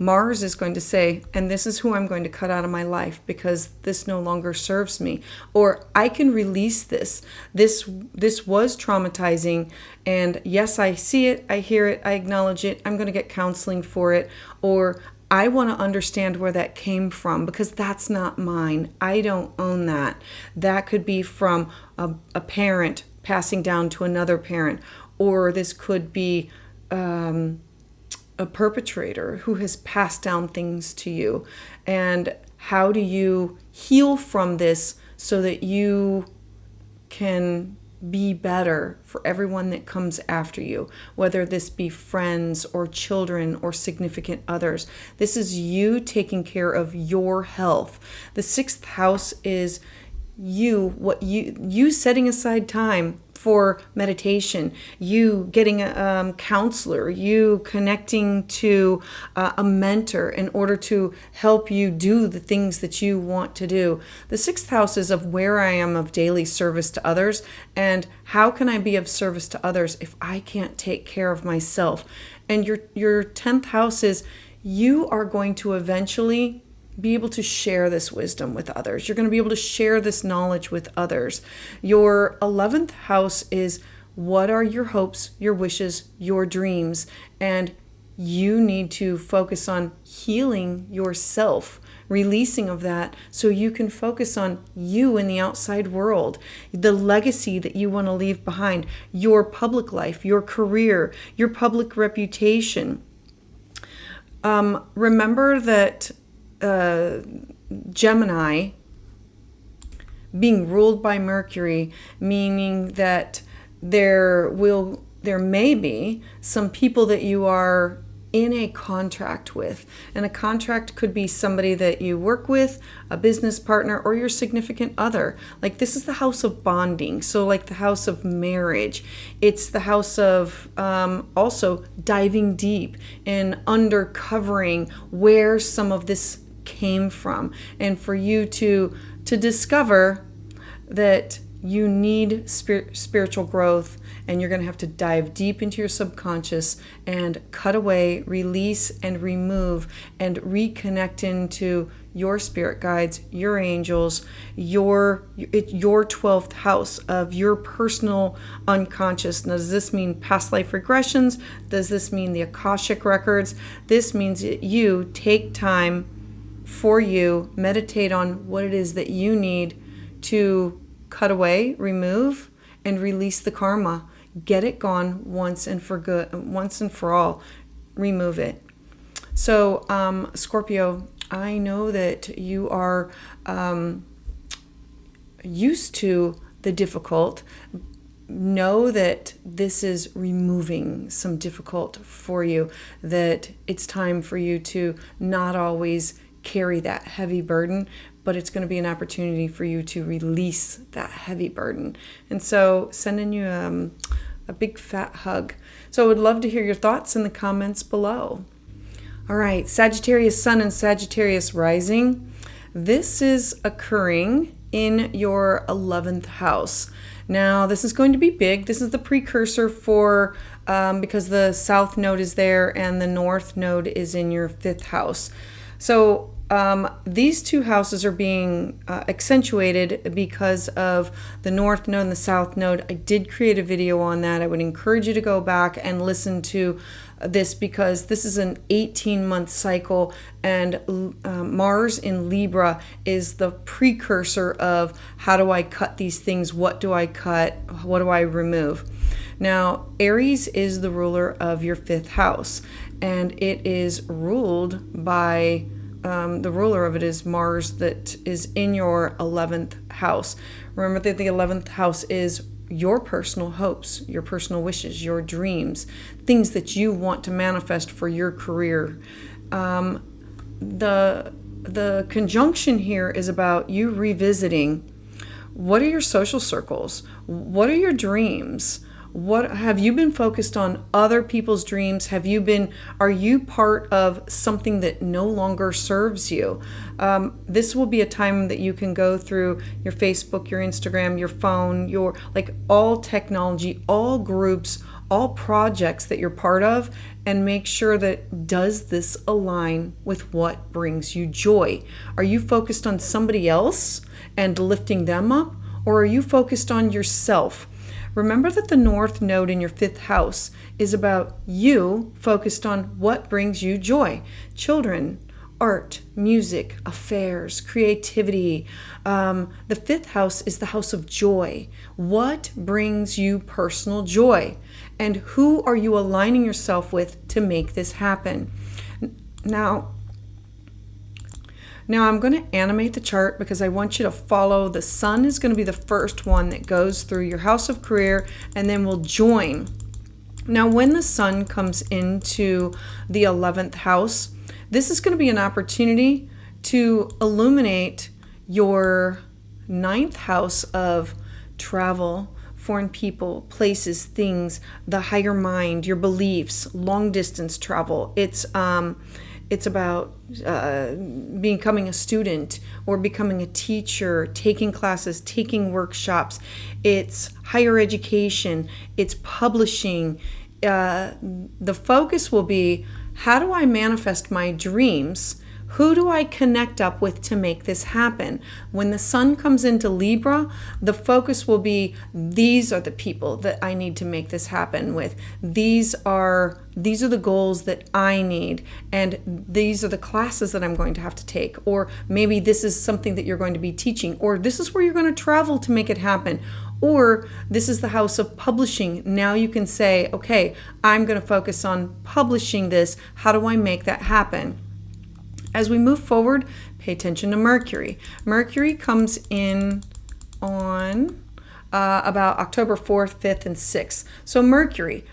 Mars is going to say, and this is who I'm going to cut out of my life because this no longer serves me. Or I can release this. This was traumatizing, and yes, I see it, I hear it, I acknowledge it, I'm going to get counseling for it. Or I want to understand where that came from because that's not mine. I don't own that. That could be from a parent passing down to another parent, or this could be a perpetrator who has passed down things to you. And how do you heal from this so that you can be better for everyone that comes after you, whether this be friends or children or significant others? This is you taking care of your health. The 6th house is you setting aside time for meditation, you getting a counselor, you connecting to a mentor in order to help you do the things that you want to do. The 6th house is of where I am of daily service to others, and how can I be of service to others if I can't take care of myself? And your 10th house is you are going to eventually be able to share this wisdom with others. You're going to be able to share this knowledge with others. Your 11th house is what are your hopes, your wishes, your dreams, and you need to focus on healing yourself, releasing of that so you can focus on you in the outside world, the legacy that you want to leave behind, your public life, your career, your public reputation. Remember that Gemini being ruled by Mercury, meaning that there may be some people that you are in a contract with. And a contract could be somebody that you work with, a business partner, or your significant other. Like, this is the house of bonding. So like the house of marriage. It's the house of also diving deep and uncovering where some of this came from. And for you to discover that you need spiritual growth, and you're going to have to dive deep into your subconscious and cut away, release, and remove, and reconnect into your spirit guides, your angels, your 12th house of your personal unconscious. Now, does this mean past life regressions? Does this mean the Akashic records? This means that you take time for you, meditate on what it is that you need to cut away, remove, and release the karma. Get it gone once and for good, once and for all. Remove it. So, Scorpio, I know that you are used to the difficult. Know that this is removing some difficult for you, that it's time for you to not always carry that heavy burden, but it's going to be an opportunity for you to release that heavy burden. And so, sending you a big fat hug. So I would love to hear your thoughts in the comments below. All right, Sagittarius Sun and Sagittarius Rising. This is occurring in your 11th house. Now, this is going to be big. This is the precursor for, because the South Node is there and the North Node is in your 5th house. So these two houses are being accentuated because of the North Node and the South Node. I did create a video on that. I would encourage you to go back and listen to this, because this is an 18-month cycle, and Mars in Libra is the precursor of how do I cut these things, what do I cut, what do I remove. Now, Aries is the ruler of your 5th house, and it is ruled by the ruler of it is Mars, that is in your 11th house. Remember that the 11th house is your personal hopes, your personal wishes, your dreams, things that you want to manifest for your career. The conjunction here is about you revisiting what are your social circles, what are your dreams. What have you been focused on? Other people's dreams? Are you part of something that no longer serves you? This will be a time that you can go through your Facebook, your Instagram, your phone, your all technology, all groups, all projects that you're part of, and make sure that, does this align with what brings you joy? Are you focused on somebody else and lifting them up, or are you focused on yourself? Remember that the North Node in your 5th house is about you focused on what brings you joy. Children, art, music, affairs, creativity. The 5th house is the house of joy. What brings you personal joy? And who are you aligning yourself with to make this happen? Now I'm going to animate the chart because I want you to follow. The sun is going to be the first one that goes through your house of career, and then we'll join. Now, when the sun comes into the 11th house, this is going to be an opportunity to illuminate your 9th house of travel, foreign people, places, things, the higher mind, your beliefs, long distance travel. It's about becoming a student or becoming a teacher, taking classes, taking workshops. It's higher education. It's publishing. The focus will be, how do I manifest my dreams? Who do I connect up with to make this happen? When the sun comes into Libra, the focus will be, these are the people that I need to make this happen with. These are the goals that I need, and these are the classes that I'm going to have to take. Or maybe this is something that you're going to be teaching, or this is where you're going to travel to make it happen. Or this is the house of publishing. Now you can say, okay, I'm going to focus on publishing this. How do I make that happen? As we move forward, pay attention to Mercury. Mercury comes in on about October 4th, 5th, and 6th. So Mercury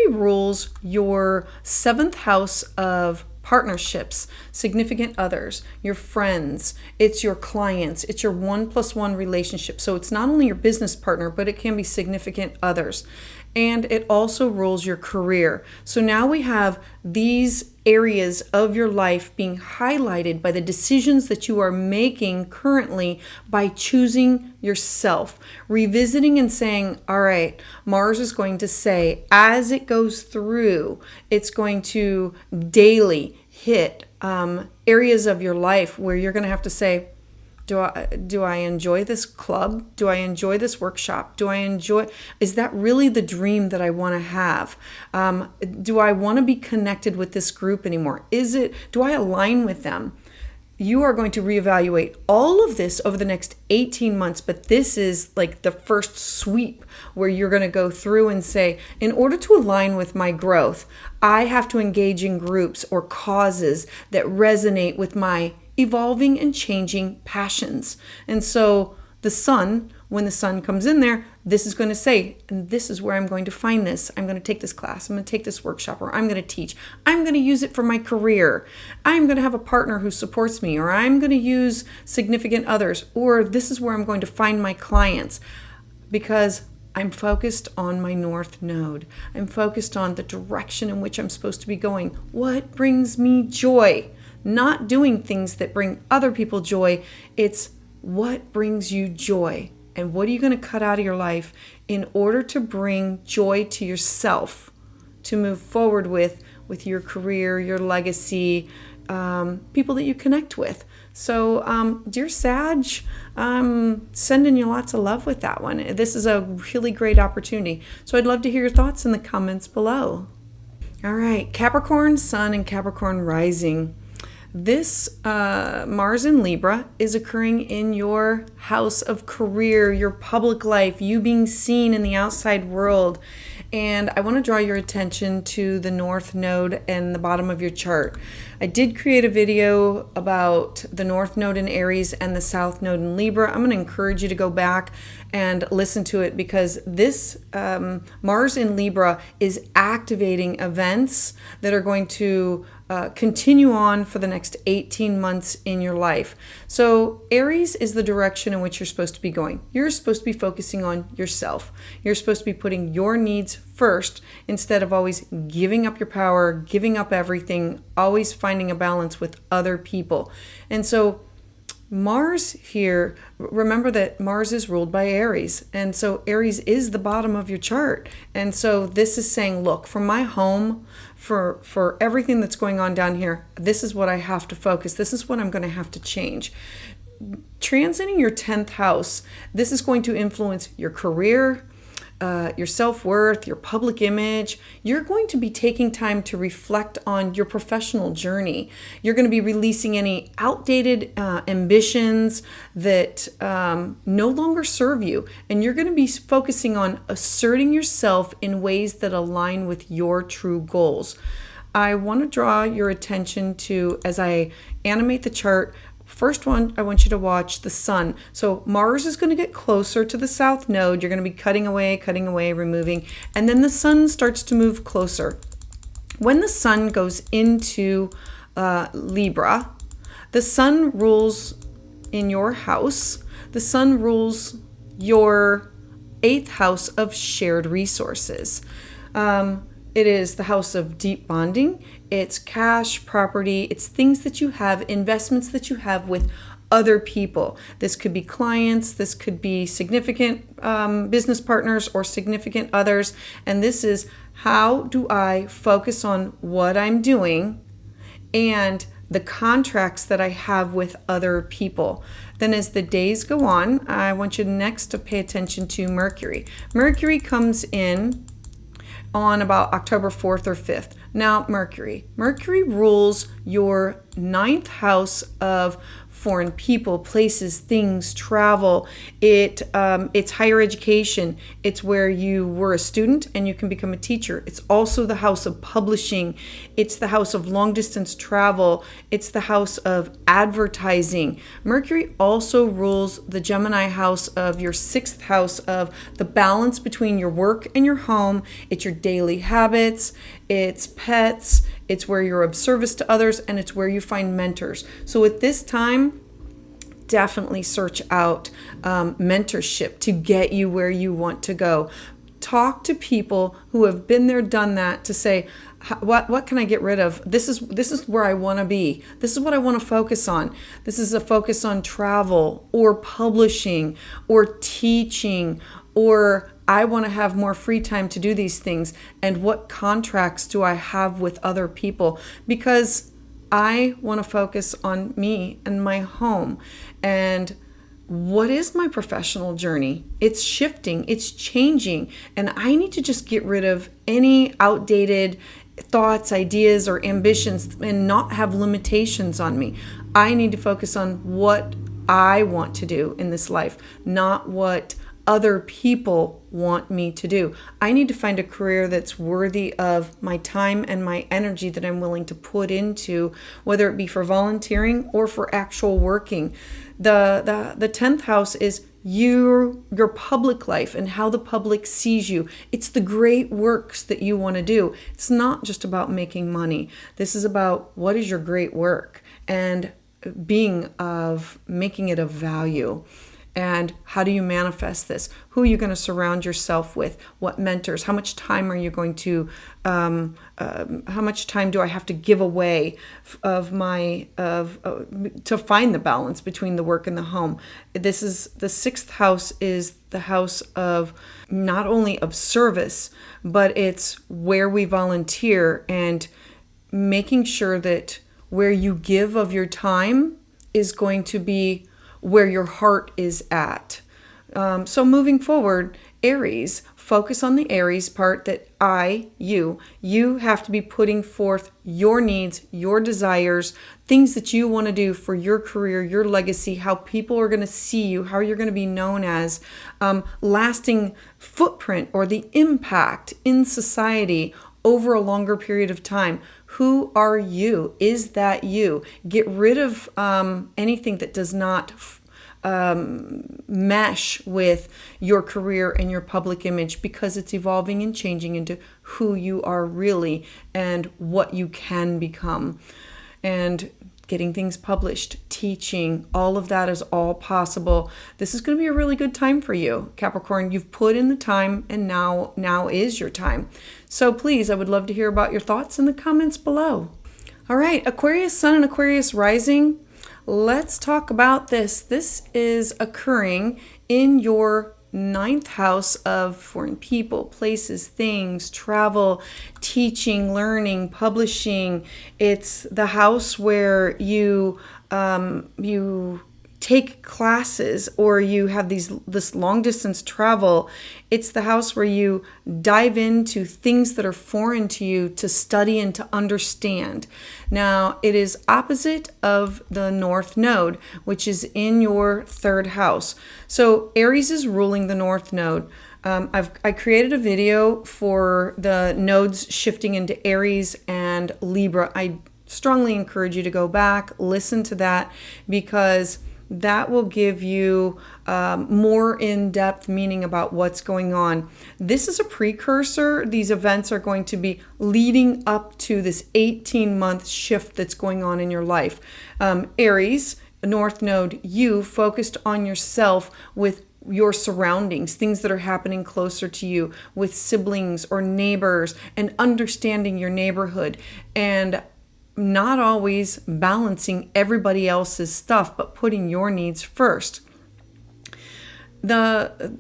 rules your 7th house of partnerships, significant others, your friends, it's your clients, it's your 1+1 relationship. So it's not only your business partner, but it can be significant others. And it also rules your career. So now we have these areas of your life being highlighted by the decisions that you are making currently by choosing yourself, revisiting and saying, all right, Mars is going to say, as it goes through, it's going to daily hit areas of your life where you're going to have to say, do I enjoy this club? Do I enjoy this workshop? Is that really the dream that I want to have? Do I want to be connected with this group anymore? Do I align with them? You are going to reevaluate all of this over the next 18 months, but this is like the first sweep where you're going to go through and say, in order to align with my growth, I have to engage in groups or causes that resonate with my evolving and changing passions. And so the sun, when the sun comes in there, this is going to say, and this is where I'm going to find this. I'm going to take this class. I'm going to take this workshop, or I'm going to teach. I'm going to use it for my career. I'm going to have a partner who supports me, or I'm going to use significant others, or this is where I'm going to find my clients, because I'm focused on my north node. I'm focused on the direction in which I'm supposed to be going. What brings me joy? Not doing things that bring other people joy. It's what brings you joy, and what are you going to cut out of your life in order to bring joy to yourself, to move forward with your career, your legacy, people that you connect with. So dear Sag, I'm sending you lots of love with that one. This is a really great opportunity. So I'd love to hear your thoughts in the comments below. All right, Capricorn Sun and Capricorn Rising. This Mars in Libra is occurring in your house of career, your public life, you being seen in the outside world. And I want to draw your attention to the North Node and the bottom of your chart. I did create a video about the North Node in Aries and the South Node in Libra. I'm going to encourage you to go back and listen to it, because this Mars in Libra is activating events that are going to continue on for the next 18 months in your life. So Aries is the direction in which you're supposed to be going. You're supposed to be focusing on yourself. You're supposed to be putting your needs first instead of always giving up your power, giving up everything, always finding a balance with other people. And so Mars here, remember that Mars is ruled by Aries. And so Aries is the bottom of your chart. And so this is saying, look, for my home, for everything that's going on down here, this is what I have to focus. This is what I'm going to have to change. Transiting your 10th house, this is going to influence your career, your self-worth, your public image. You're going to be taking time to reflect on your professional journey. You're going to be releasing any outdated ambitions that no longer serve you. And you're going to be focusing on asserting yourself in ways that align with your true goals. I want to draw your attention to, as I animate the chart, first one, I want you to watch the sun. So Mars is going to get closer to the south node. You're going to be cutting away, removing, and then the sun starts to move closer. When the sun goes into Libra, the sun rules in your house. The sun rules your 8th house of shared resources. It is the house of deep bonding. It's cash, property. It's things that you have, investments that you have with other people. This could be clients. This could be significant business partners or significant others. And this is, how do I focus on what I'm doing and the contracts that I have with other people. Then as the days go on, I want you next to pay attention to Mercury. Mercury comes in on about October 4th or 5th. Now, Mercury. Mercury rules your ninth house of foreign people, places, things, travel. It's higher education. It's where you were a student and you can become a teacher. It's also the house of publishing. It's the house of long distance travel. It's the house of advertising. Mercury also rules the Gemini house of your sixth house of the balance between your work and your home. It's your daily habits. It's pets. It's where you're of service to others, and it's where you find mentors. So at this time, definitely search out mentorship to get you where you want to go. Talk to people who have been there, done that, to say, what can I get rid of? This is where I want to be. This is what I want to focus on. This is a focus on travel or publishing or teaching, or I want to have more free time to do these things. And what contracts do I have with other people? Because I want to focus on me and my home. And what is my professional journey? It's shifting, it's changing, and I need to just get rid of any outdated thoughts, ideas, or ambitions and not have limitations on me. I need to focus on what I want to do in this life, not what other people want me to do. I need to find a career that's worthy of my time and my energy that I'm willing to put into, whether it be for volunteering or for actual working. The 10th house is your public life and how the public sees you. It's the great works that you want to do. It's not just about making money. This is about what is your great work and making it of value. And how do you manifest this? Who are you going to surround yourself with? What mentors? How much time are you going to, how much time do I have to give away to find the balance between the work and the home? This is the sixth house, is the house of not only of service, but it's where we volunteer, and making sure that where you give of your time is going to be where your heart is at. So moving forward, Aries, focus on the Aries part, that you have to be putting forth your needs, your desires, things that you want to do for your career, your legacy, how people are going to see you, how you're going to be known as, lasting footprint or the impact in society over a longer period of time. Who are you? Is that you? Get rid of anything that does not mesh with your career and your public image, because it's evolving and changing into who you are really and what you can become. And getting things published, teaching, all of that is all possible. This is going to be a really good time for you, Capricorn. You've put in the time, and now is your time. So please, I would love to hear about your thoughts in the comments below. All right, Aquarius Sun and Aquarius Rising. Let's talk about this. This is occurring in your ninth house of foreign people, places, things, travel, teaching, learning, publishing. It's the house where you take classes, or you have this long distance travel. It's the house where you dive into things that are foreign to you to study and to understand. Now, it is opposite of the North Node, which is in your third house. So Aries is ruling the North Node. I created a video for the nodes shifting into Aries and Libra. I strongly encourage you to go back, listen to that, because that will give you more in-depth meaning about what's going on. This is a precursor. These events are going to be leading up to this 18-month shift that's going on in your life. Aries, North Node, you focused on yourself with your surroundings, things that are happening closer to you with siblings or neighbors, and understanding your neighborhood, and not always balancing everybody else's stuff, but putting your needs first. The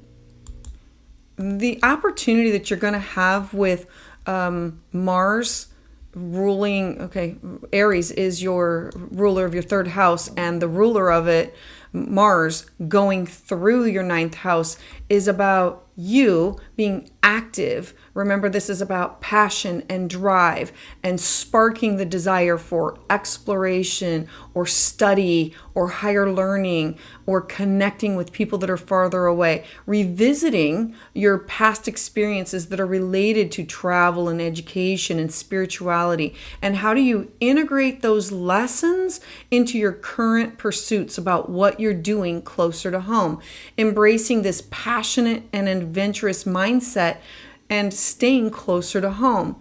opportunity that you're going to have with Mars ruling, Aries is your ruler of your third house, and the ruler of it, Mars, going through your ninth house, is about you being active. Remember, this is about passion and drive and sparking the desire for exploration or study or higher learning or connecting with people that are farther away, revisiting your past experiences that are related to travel and education and spirituality. And how do you integrate those lessons into your current pursuits about what you're doing closer to home? Embracing this passionate and adventurous mindset and staying closer to home.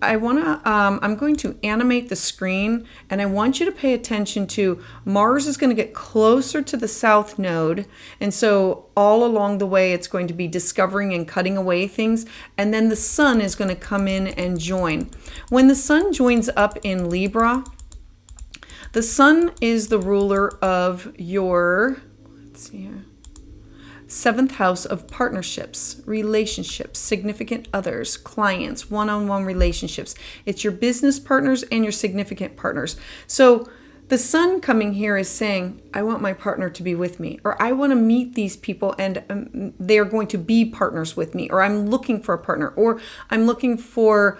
I'm going to animate the screen, and I want you to pay attention to Mars is going to get closer to the south node. And so all along the way, it's going to be discovering and cutting away things. And then the sun is going to come in and join. When the sun joins up in Libra, the sun is the ruler of your, let's see here, seventh house of partnerships, relationships, significant others, clients, one-on-one relationships. It's your business partners and your significant partners. So the sun coming here is saying, I want my partner to be with me, or I want to meet these people and they are going to be partners with me, or I'm looking for a partner, or I'm looking for,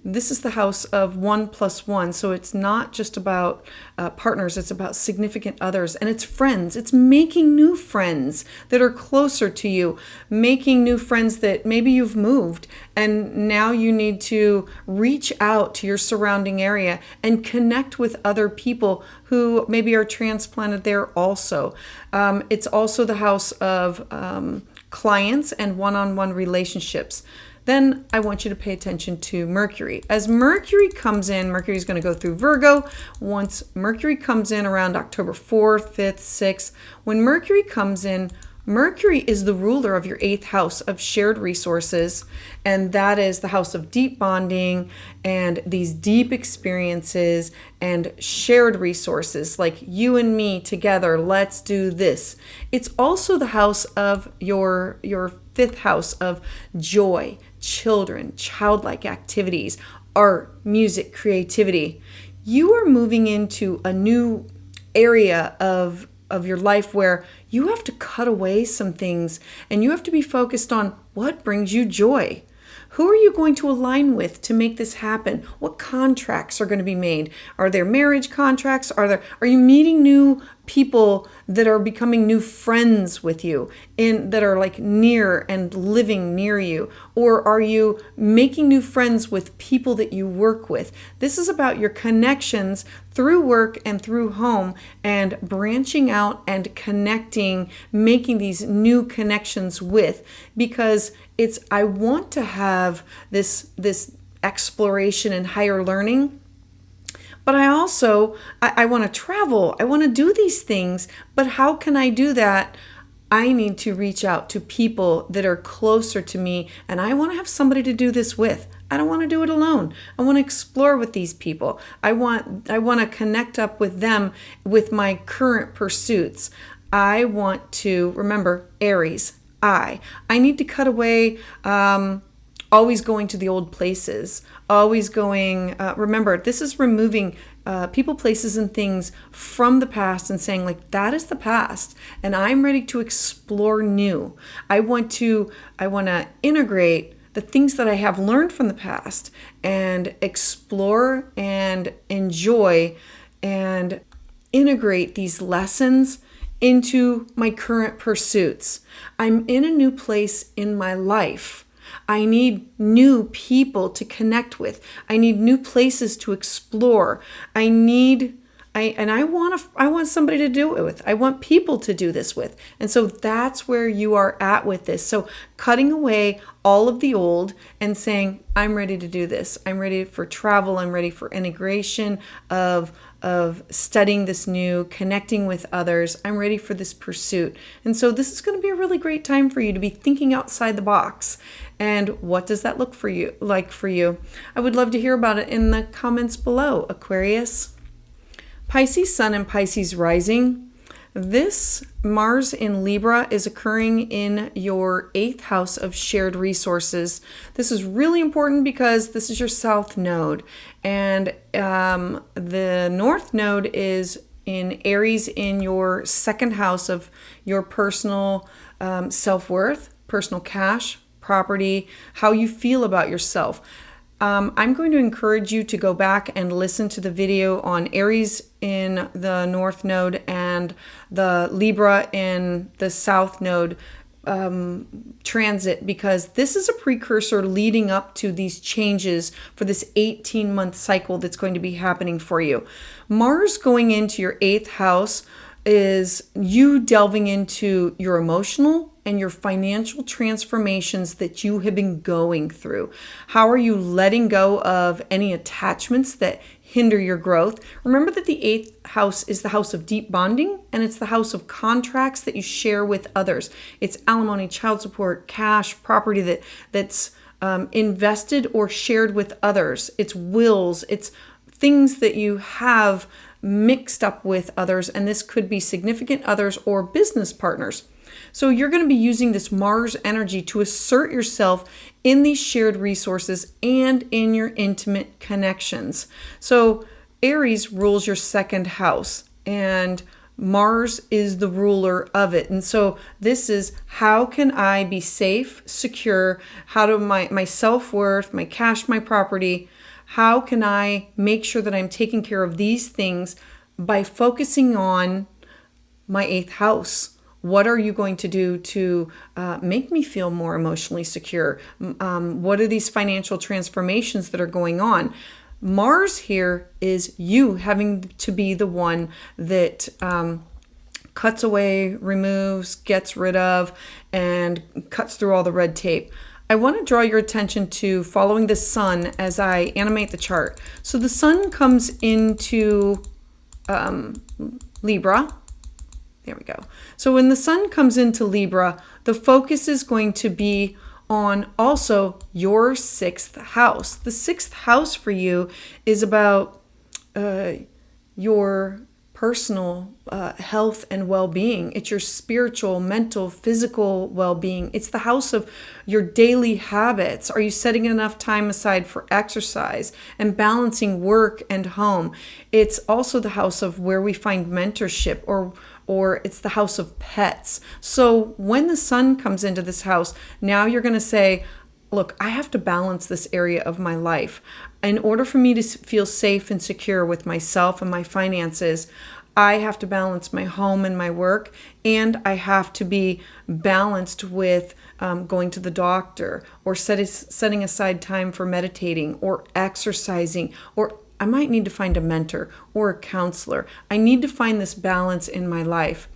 this is the house of 1+1. So it's not just about partners, it's about significant others, and it's friends. It's making new friends that are closer to you, making new friends that maybe you've moved and now you need to reach out to your surrounding area and connect with other people who maybe are transplanted there also. It's also the house of clients and one-on-one relationships. Then I want you to pay attention to Mercury. As Mercury comes in, Mercury is going to go through Virgo. Once Mercury comes in around October 4th, 5th, 6th, when Mercury comes in, Mercury is the ruler of your 8th house of shared resources, and that is the house of deep bonding and these deep experiences and shared resources, like you and me together, let's do this. It's also the house of your 5th house of joy, children, childlike activities, art, music, creativity. You are moving into a new area of your life where you have to cut away some things and you have to be focused on what brings you joy. Who are you going to align with to make this happen? What contracts are going to be made? Are there marriage contracts? Are you meeting new people that are becoming new friends with you that are like near and living near you? Or are you making new friends with people that you work with? This is about your connections through work and through home and branching out and connecting, making these new connections with, because I want to have this exploration and higher learning. But I also, I want to travel. I want to do these things. But how can I do that? I need to reach out to people that are closer to me, and I want to have somebody to do this with. I don't want to do it alone. I want to explore with these people. I want to connect up with them with my current pursuits. I want to, remember, Aries, I need to cut away always going to the old places, always going, remember, this is removing people, places, and things from the past and saying, like, that is the past, and I'm ready to explore new. I want to integrate the things that I have learned from the past and explore and enjoy and integrate these lessons into my current pursuits. I'm in a new place in my life. I need new people to connect with. I need new places to explore. I want somebody to do it with. I want people to do this with. And so that's where you are at with this. So cutting away all of the old and saying, I'm ready to do this. I'm ready for travel. I'm ready for integration of studying this new, connecting with others. I'm ready for this pursuit. And so this is going to be a really great time for you to be thinking outside the box. And what does that look like for you? I would love to hear about it in the comments below, Aquarius. Pisces Sun and Pisces Rising. This Mars in Libra is occurring in your 8th house of shared resources. This is really important because this is your south node, and the north node is in Aries in your second house of your personal self-worth, personal cash, property, how you feel about yourself. I'm going to encourage you to go back and listen to the video on Aries in the North Node and the Libra in the South Node transit, because this is a precursor leading up to these changes for this 18-month cycle that's going to be happening for you. Mars going into your 8th house is you delving into your emotional and your financial transformations that you have been going through. How are you letting go of any attachments that hinder your growth? Remember that the 8th house is the house of deep bonding, and it's the house of contracts that you share with others. It's alimony, child support, cash, property that's invested or shared with others. It's wills, it's things that you have mixed up with others, and this could be significant others or business partners. So you're going to be using this Mars energy to assert yourself in these shared resources and in your intimate connections. So Aries rules your second house, and Mars is the ruler of it. And so this is, how can I be safe, secure? How do my self-worth, my cash, my property, how can I make sure that I'm taking care of these things by focusing on my 8th house? What are you going to do to make me feel more emotionally secure? What are these financial transformations that are going on? Mars here is you having to be the one that cuts away, removes, gets rid of, and cuts through all the red tape. I want to draw your attention to following the sun as I animate the chart. So the sun comes into Libra. There we go. So when the sun comes into Libra, the focus is going to be on also your 6th house. The 6th house for you is about your personal health and well-being. It's your spiritual, mental, physical well-being. It's the house of your daily habits. Are you setting enough time aside for exercise and balancing work and home? It's also the house of where we find mentorship, or it's the house of pets. So when the sun comes into this house, now you're going to say, look, I have to balance this area of my life. In order for me to feel safe and secure with myself and my finances, I have to balance my home and my work, and I have to be balanced with going to the doctor, or setting aside time for meditating or exercising, or I might need to find a mentor or a counselor. I need to find this balance in my life.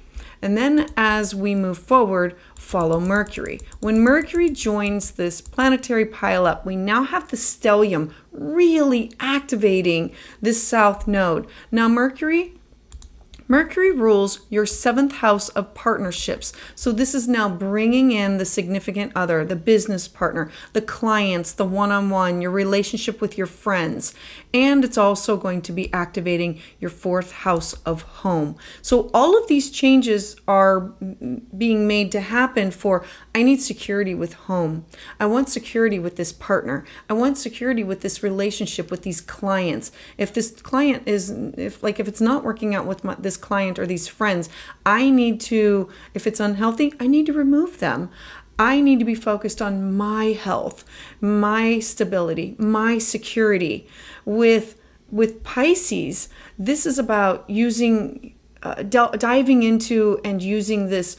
And then as we move forward, follow Mercury. When Mercury joins this planetary pileup, we now have the stellium really activating this south node. Now Mercury rules your 7th house of partnerships. So this is now bringing in the significant other, the business partner, the clients, the one-on-one, your relationship with your friends. And it's also going to be activating your 4th house of home. So all of these changes are being made to happen for, I need security with home. I want security with this partner. I want security with this relationship with these clients. If this client if it's not working out with this client or these friends, I need to, if it's unhealthy, I need to remove them. I need to be focused on my health, my stability, my security. With Pisces, this is about using, diving into and using these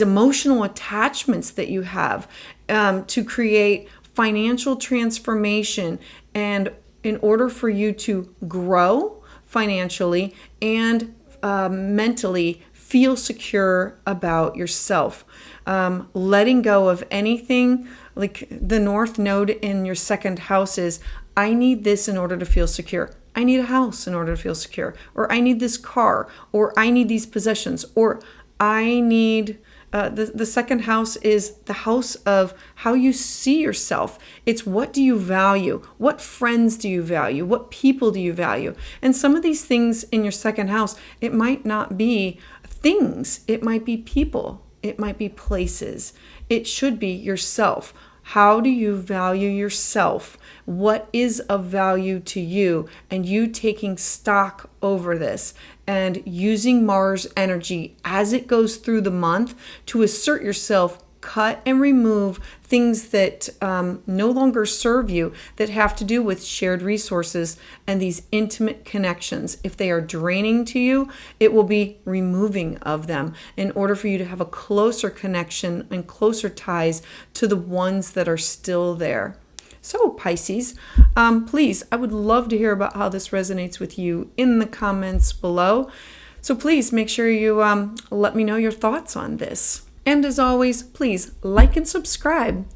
emotional attachments that you have to create financial transformation, and in order for you to grow financially and mentally feel secure about yourself. Letting go of anything, like the North Node in your 2nd house is, I need this in order to feel secure. I need a house in order to feel secure. Or I need this car. Or I need these possessions. Or I need... The 2nd house is the house of how you see yourself. It's, what do you value? What friends do you value? What people do you value? And some of these things in your 2nd house, it might not be things. It might be people. It might be places. It should be yourself. How do you value yourself? What is of value to you? And you taking stock over this and using Mars energy as it goes through the month to assert yourself, cut and remove things that no longer serve you, that have to do with shared resources and these intimate connections. If they are draining to you, it will be removing of them in order for you to have a closer connection and closer ties to the ones that are still there. So Pisces, please, I would love to hear about how this resonates with you in the comments below. So please make sure you let me know your thoughts on this. And as always, please like and subscribe